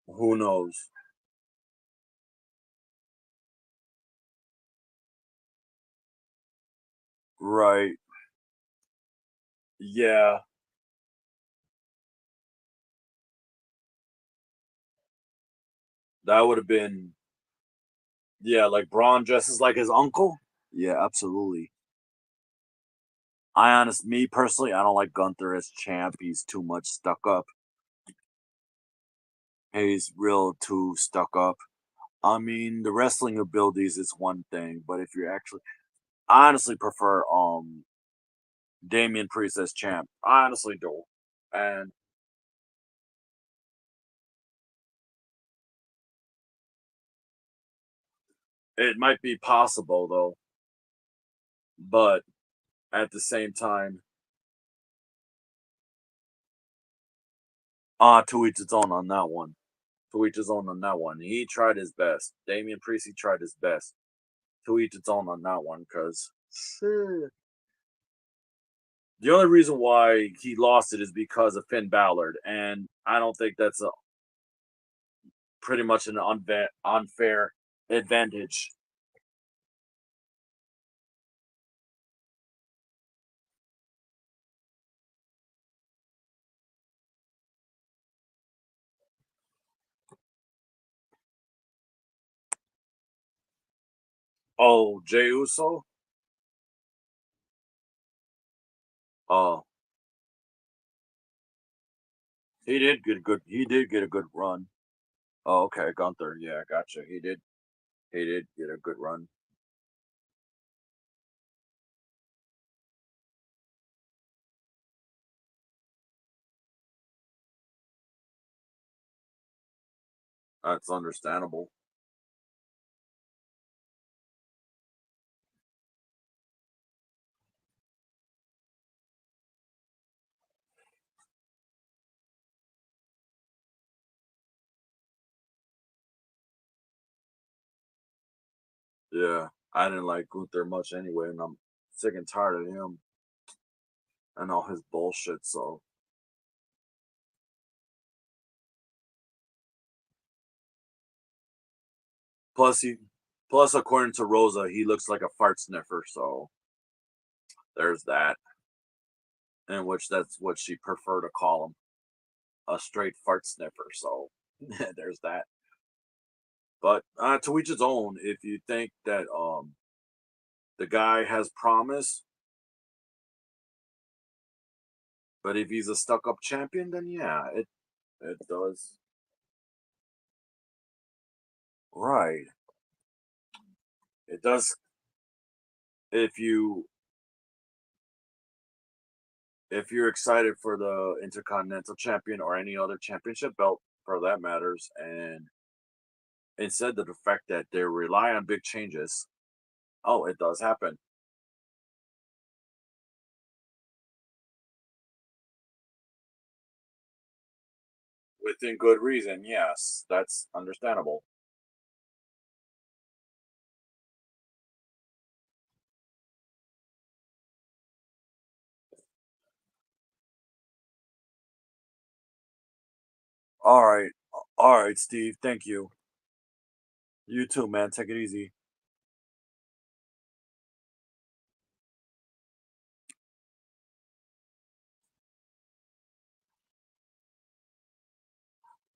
Who knows? Right. Yeah, that would have been, yeah, like Braun dresses like his uncle. Yeah, absolutely. Me personally, I don't like Gunther as champ. He's too much stuck up. He's real too stuck up. I mean, the wrestling abilities is one thing, but if you're actually, I honestly prefer Damian Priest as champ. I honestly do, and it might be possible though, but at the same time, to each its own on that one. To each his own on that one. He tried his best. Damian Priest, he tried his best. To each its own on that one, because the only reason why he lost it is because of Finn Balor, and I don't think that's pretty much an unfair advantage. Oh, Jey Uso. Oh, he did get a good. He did get a good run. Oh, okay, Gunther. Yeah, gotcha. He did. He did get a good run. That's understandable. Yeah, I didn't like Gunther much anyway, and I'm sick and tired of him and all his bullshit. So plus he, plus according to Rosa, he looks like a fart sniffer. So there's that, in which that's what she prefer to call him, a straight fart sniffer. So there's that. But to each his own. If you think that the guy has promise, but if he's a stuck up champion, then yeah, it does. Right. It does. if you if you're excited for the Intercontinental Champion or any other championship belt for that matters, and instead of the fact that they rely on big changes, oh, it does happen within good reason. Yes, that's understandable. All right, all right, Steve. Thank you. You too, man. Take it easy.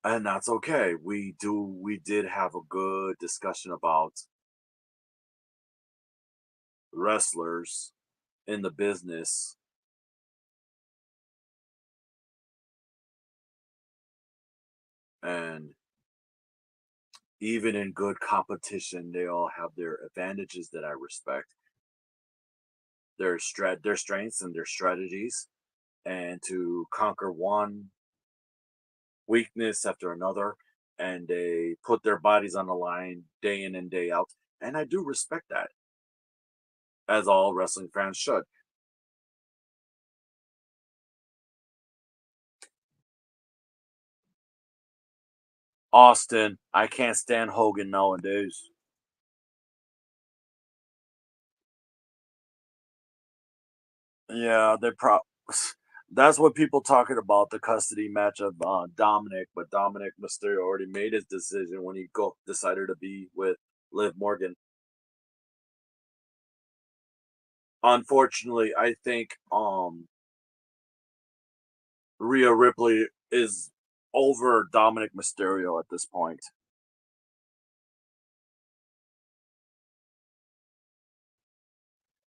And that's okay. We did have a good discussion about wrestlers in the business, and even in good competition, they all have their advantages that I respect, their strengths and their strategies, and to conquer one weakness after another, and they put their bodies on the line day in and day out. And I do respect that, as all wrestling fans should. Austin, I can't stand Hogan nowadays. Yeah, that's what people talking about, the custody match of Dominic, but Dominic Mysterio already made his decision when he go decided to be with Liv Morgan. Unfortunately, I think Rhea Ripley is over Dominic Mysterio at this point.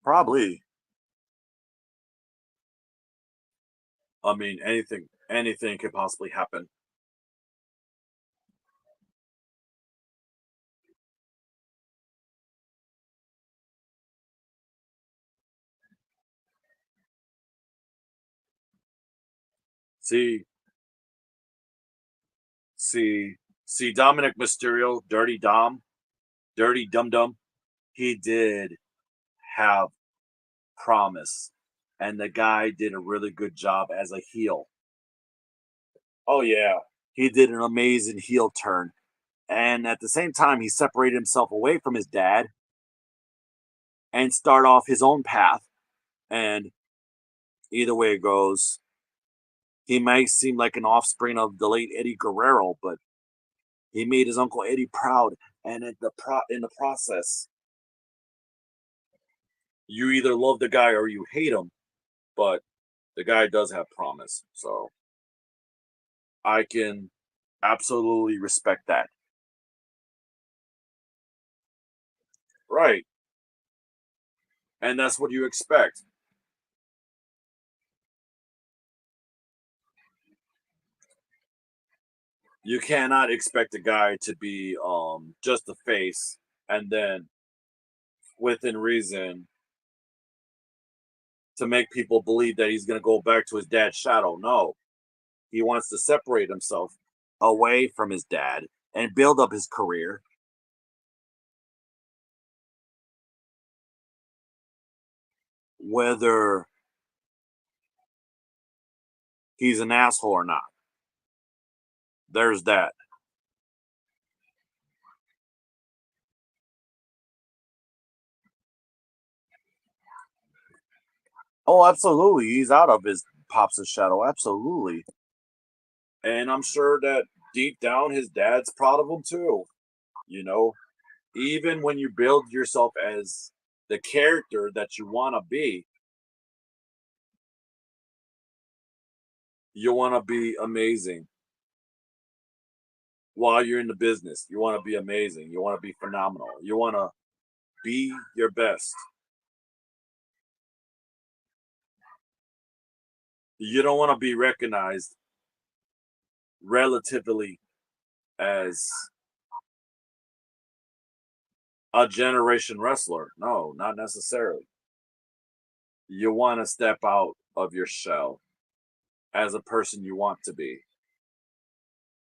Probably. I mean, anything could possibly happen. See, see, see, Dominic Mysterio, Dirty Dum Dum. He did have promise, and the guy did a really good job as a heel. Oh yeah, he did an amazing heel turn, and at the same time, he separated himself away from his dad and start off his own path. And either way it goes, he might seem like an offspring of the late Eddie Guerrero, but he made his uncle Eddie proud. And in the process, you either love the guy or you hate him. But the guy does have promise, so I can absolutely respect that. Right, and that's what you expect. You cannot expect a guy to be just a face and then within reason to make people believe that he's going to go back to his dad's shadow. No, he wants to separate himself away from his dad and build up his career, whether he's an asshole or not. There's that. Oh, absolutely. He's out of his pops' shadow. Absolutely. And I'm sure that deep down his dad's proud of him too. You know, even when you build yourself as the character that you want to be, you want to be amazing while you're in the business. You want to be amazing. You want to be phenomenal. You want to be your best. You don't want to be recognized relatively as a generation wrestler. No, not necessarily. you want to step out of your shell as a person you want to be,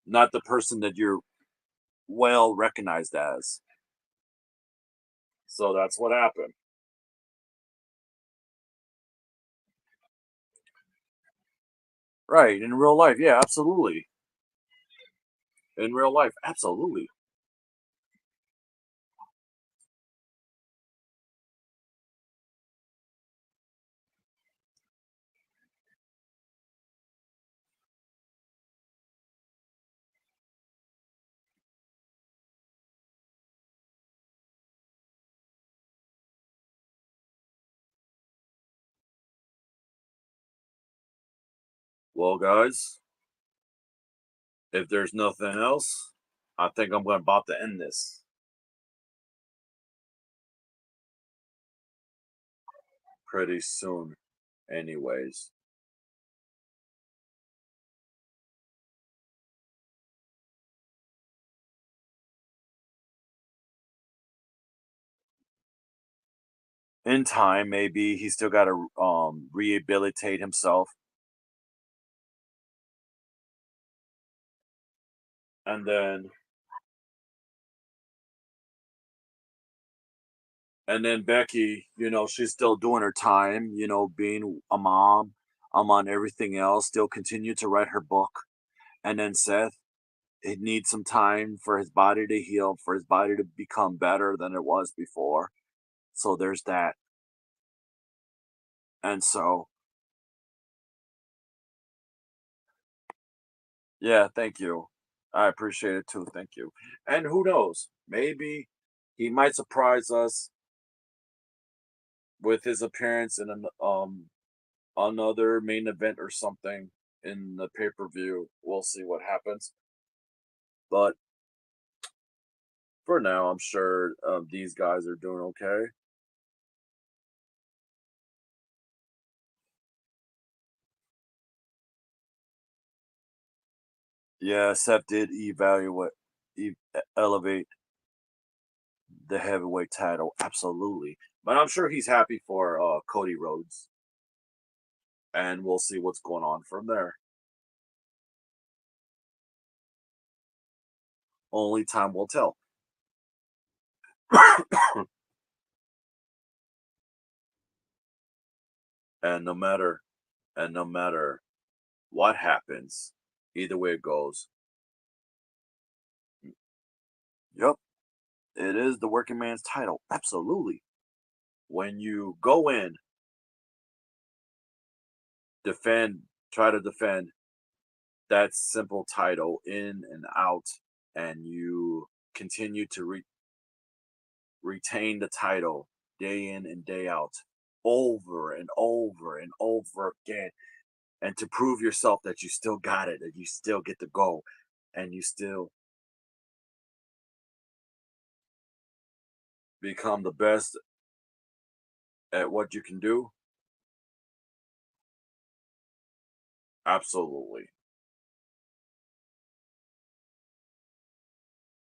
not the person that you're well recognized as. So that's what happened. Right. In real life. Yeah, absolutely. In real life. Absolutely. Well, guys, if there's nothing else, I think I'm about to end this pretty soon, anyways. In time, maybe he's still got to rehabilitate himself, and then Becky, she's still doing her time, being a mom, on everything else, still continue to write her book, and then Seth, it needs some time for his body to heal, for his body to become better than it was before. So there's that, and so yeah, thank you. I appreciate it too. Thank you. And who knows? Maybe he might surprise us with his appearance in another main event or something in the pay per view. We'll see what happens. But for now, I'm sure these guys are doing okay. Yeah, Seth did elevate the heavyweight title, absolutely. But I'm sure he's happy for Cody Rhodes, and we'll see what's going on from there. Only time will tell. and no matter no matter what happens, either way it goes, yep, it is the working man's title. Absolutely. When you go in, defend, try to defend that simple title in and out, and you continue to retain the title day in and day out, over and over and over again, and to prove yourself that you still got it, that you still get to go, and you still become the best at what you can do. Absolutely.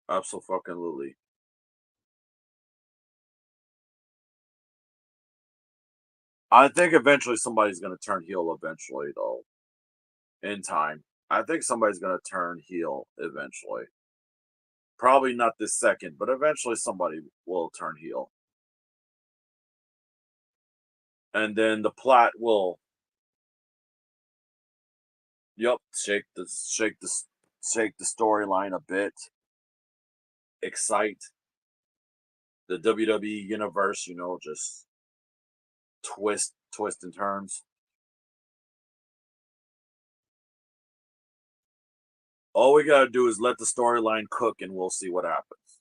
Absolutely. I think eventually somebody's going to turn heel eventually, though, in time. I think somebody's going to turn heel eventually. Probably not this second, but eventually somebody will turn heel. And then the plot will, yep, shake the storyline a bit, excite the WWE universe, just twist and turns. All we gotta do is let the storyline cook, and we'll see what happens.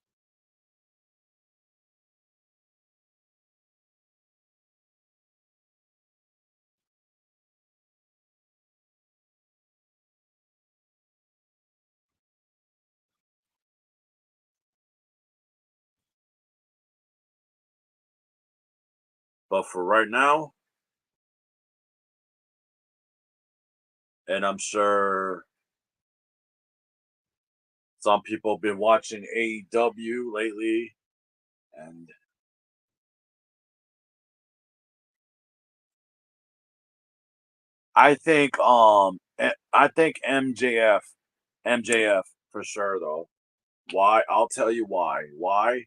But for right now, and I'm sure some people have been watching AEW lately, and I think MJF for sure though. Why? I'll tell you why. Why?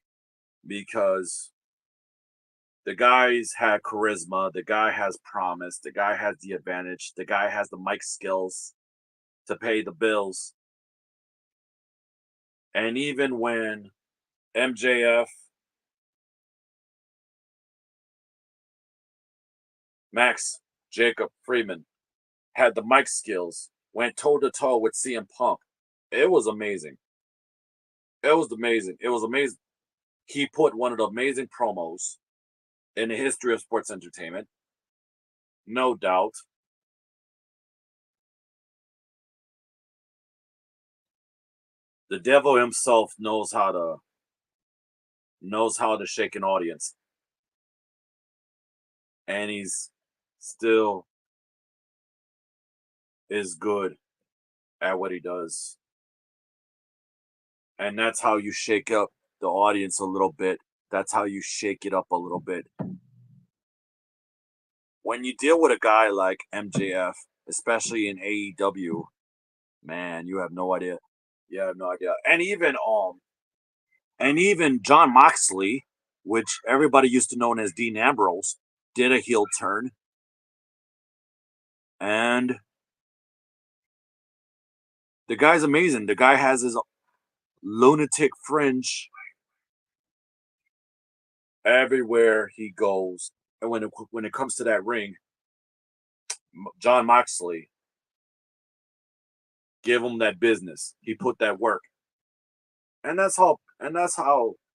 Because the guy's had charisma, the guy has promise, the guy has the advantage, the guy has the mic skills to pay the bills. And even when MJF, Max, Jacob Freeman had the mic skills, went toe to toe with CM Punk. It was amazing. It was amazing. It was amazing. He put one of the amazing promos in the history of sports entertainment, no doubt. The devil himself knows how to shake an audience, and he's still is good at what he does. And that's how you shake up the audience a little bit. That's how you shake it up a little bit. When you deal with a guy like MJF, especially in AEW, man, you have no idea. You have no idea. And even John Moxley, which everybody used to know as Dean Ambrose, did a heel turn. And the guy's amazing. The guy has his lunatic fringe everywhere he goes. And when it comes to that ring, John Moxley, give him that business. He put that work. And that's how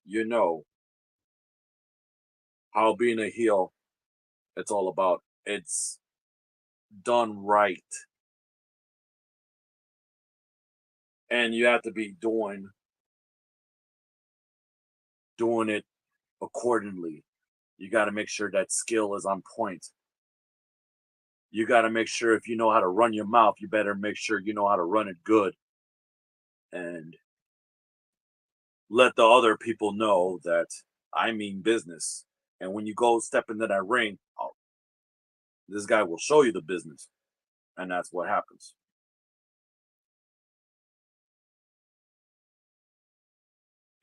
you know how being a heel it's all about. It's done right. And you have to be doing it accordingly. You got to make sure that skill is on point. You got to make sure if you know how to run your mouth, you better make sure you know how to run it good and let the other people know that I mean business. And when you go step into that ring, oh, this guy will show you the business. And that's what happens.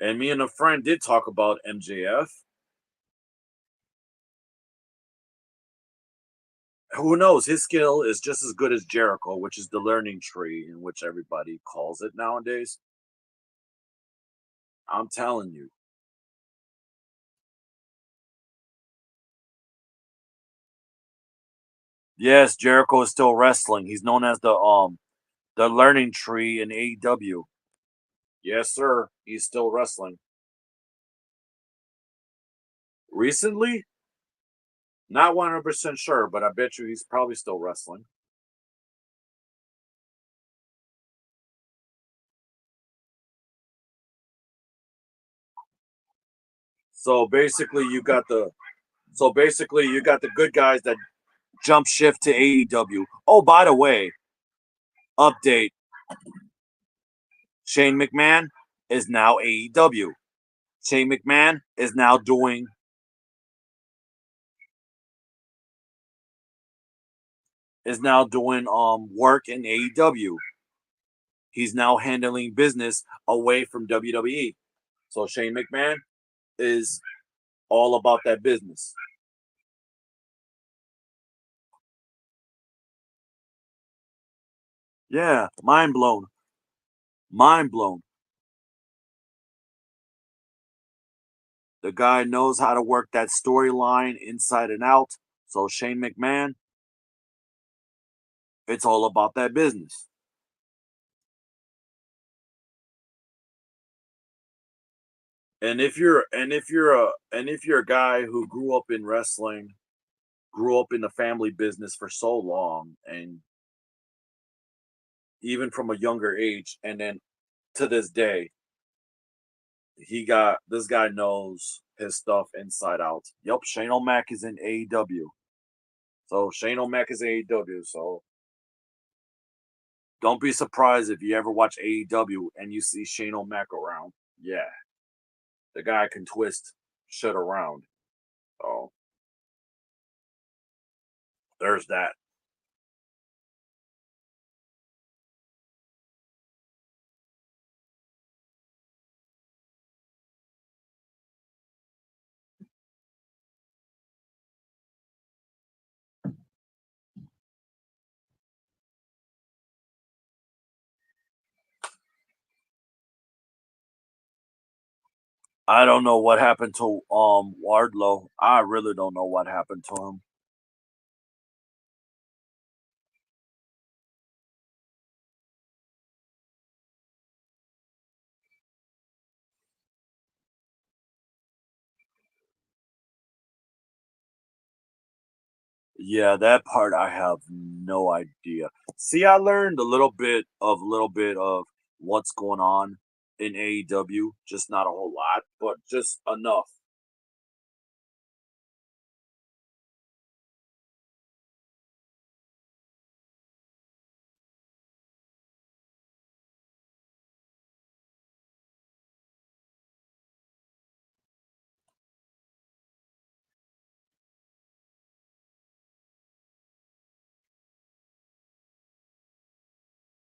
And me and a friend did talk about MJF. Who knows? His skill is just as good as Jericho, which is the learning tree in which everybody calls it nowadays. I'm telling you. Yes, Jericho is still wrestling. He's known as the learning tree in AEW. Yes, sir. He's still wrestling. Recently, not 100% sure, but I bet you he's probably still wrestling. So basically, you got the good guys that jump shift to AEW. Oh, by the way, update: Shane McMahon is now AEW. Shane McMahon is now doing work in AEW. He's now handling business away from WWE. So Shane McMahon is all about that business. Yeah, mind blown. Mind blown. The guy knows how to work that storyline inside and out. So Shane McMahon, it's all about that business. And if you're a guy who grew up in wrestling, grew up in the family business for so long, and even from a younger age, and then to this day, this guy knows his stuff inside out. Yep, Shane O'Mac is in AEW. So Shane O'Mac is AEW. So don't be surprised if you ever watch AEW and you see Shane O'Mac around. Yeah, the guy can twist shit around. So there's that. I don't know what happened to Wardlow. I really don't know what happened to him. Yeah, that part I have no idea. See, I learned a little bit of what's going on in AEW, just not a whole lot, but just enough.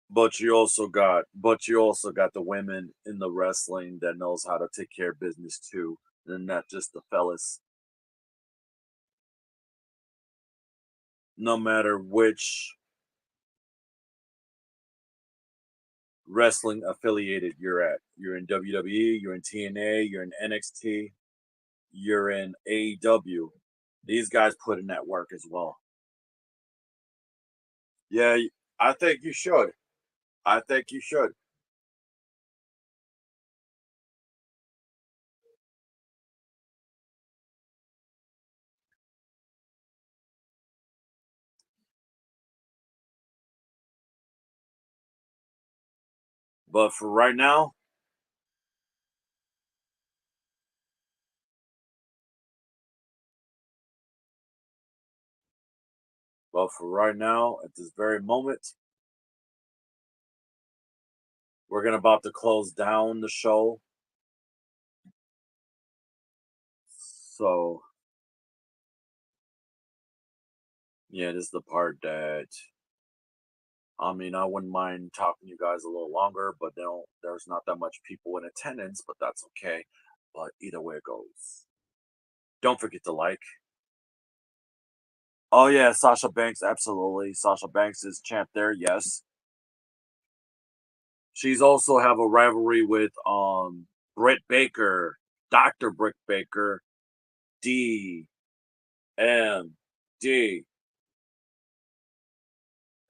But you also got the women in the wrestling that knows how to take care of business too, and not just the fellas. No matter which wrestling affiliated you're in WWE, you're in TNA, you're in NXT, you're in AEW. These guys put in that work as well. Yeah, I think you should. I think you should. But for right now, at this very moment, we're gonna about to close down the show. So yeah, this is the part that I mean I wouldn't mind talking to you guys a little longer, but there's not that much people in attendance, but that's okay. But either way it goes. Don't forget to like. Oh yeah, Sasha Banks, absolutely. Sasha Banks is champ there, yes. She's also have a rivalry with Britt Baker, Dr. Britt Baker, DMD,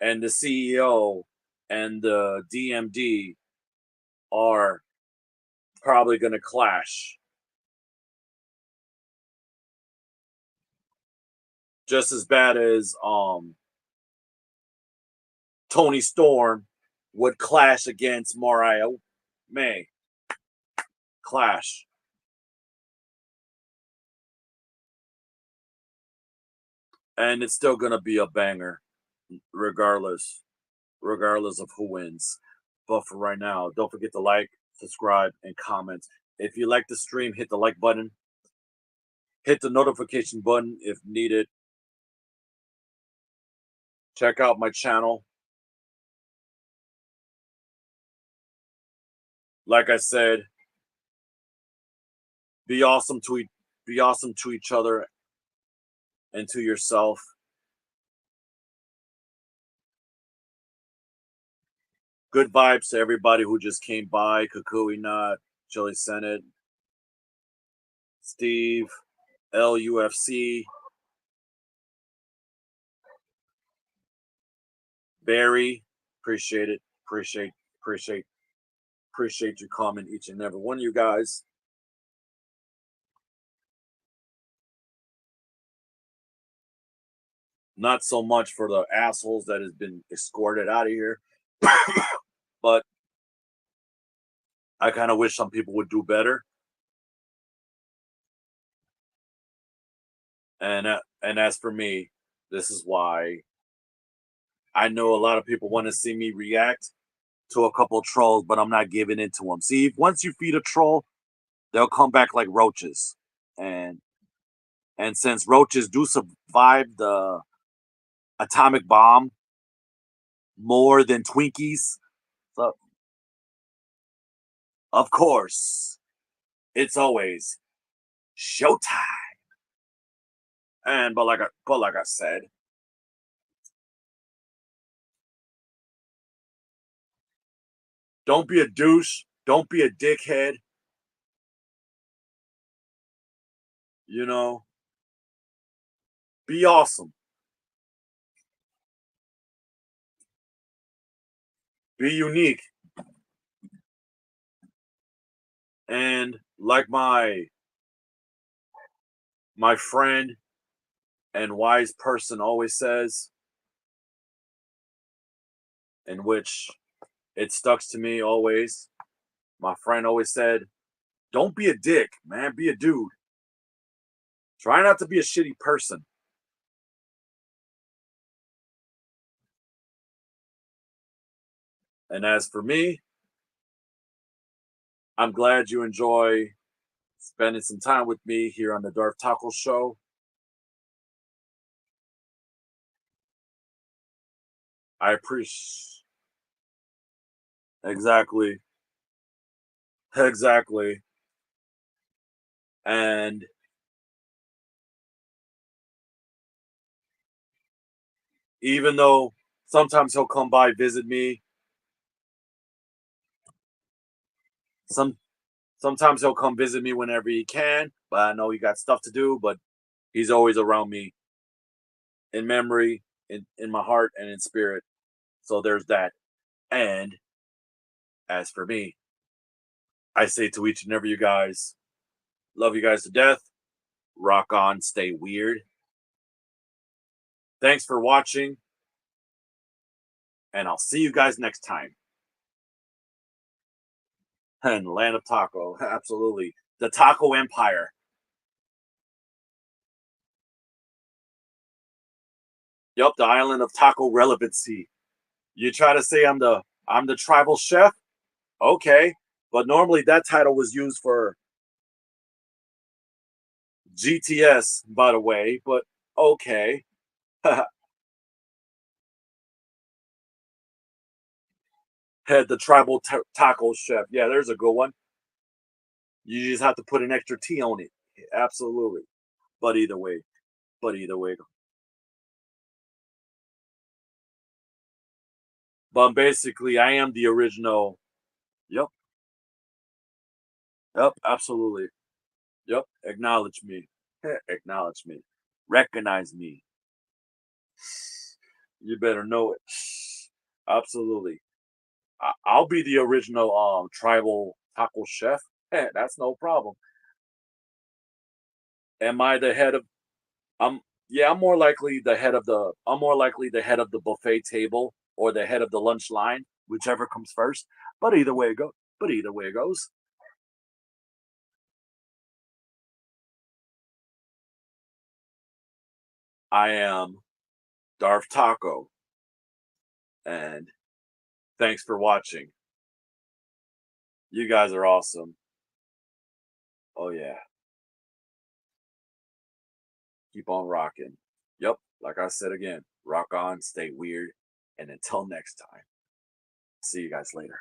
and the CEO and the DMD are probably gonna clash. Just as bad as Tony Storm would clash against Mariah May. Clash. And it's still gonna be a banger, regardless. Regardless of who wins. But for right now, don't forget to like, subscribe, and comment. If you like the stream, hit the like button. Hit the notification button if needed. Check out my channel. Like I said, be awesome to be awesome to each other and to yourself. Good vibes to everybody who just came by. Kukui Not, Chili Senate, Steve, LUFC, Barry. Appreciate it. Appreciate appreciate you coming, each and every one of you guys. Not so much for the assholes that has been escorted out of here, but I kind of wish some people would do better. And as for me, this is why I know a lot of people want to see me react to a couple trolls, but I'm not giving in to them. See, once you feed a troll, they'll come back like roaches, and and since roaches do survive the atomic bomb more than Twinkies, so of course it's always showtime. And but like I said, don't be a douche. Don't be a dickhead. You know, be awesome, be unique, and like my friend and wise person always says, in which it stuck to me always. My friend always said, "Don't be a dick, man. Be a dude. Try not to be a shitty person." And as for me, I'm glad you enjoy spending some time with me here on the Darth Taco Show. I appreciate exactly, exactly. And even though sometimes he'll come by visit me, some sometimes he'll come visit me whenever he can. But I know he got stuff to do. But he's always around me in memory, in my heart, and in spirit. So there's that. And as for me, I say to each and every you guys, love you guys to death. Rock on, stay weird. Thanks for watching, and I'll see you guys next time. And Land of Taco, absolutely. The Taco Empire. Yup, the island of taco relevancy. You try to say I'm the tribal chef? Okay. But normally that title was used for GTS, by the way, but okay. Had the tribal taco chef. Yeah, there's a good one. You just have to put an extra T on it. Absolutely. But either way, but either way. But basically, I am the original. Yep. Yep. Absolutely. Yep. Acknowledge me. Acknowledge me. Recognize me. You better know it. Absolutely. I'll be the original tribal taco chef. That's no problem. Am I the head of I'm yeah, I'm more likely the head of the buffet table or the head of the lunch line, whichever comes first. But either way it goes. But either way it goes. I am Darth Taco, and thanks for watching. You guys are awesome. Oh yeah. Keep on rocking. Yep, like I said again, rock on, stay weird, and until next time. See you guys later.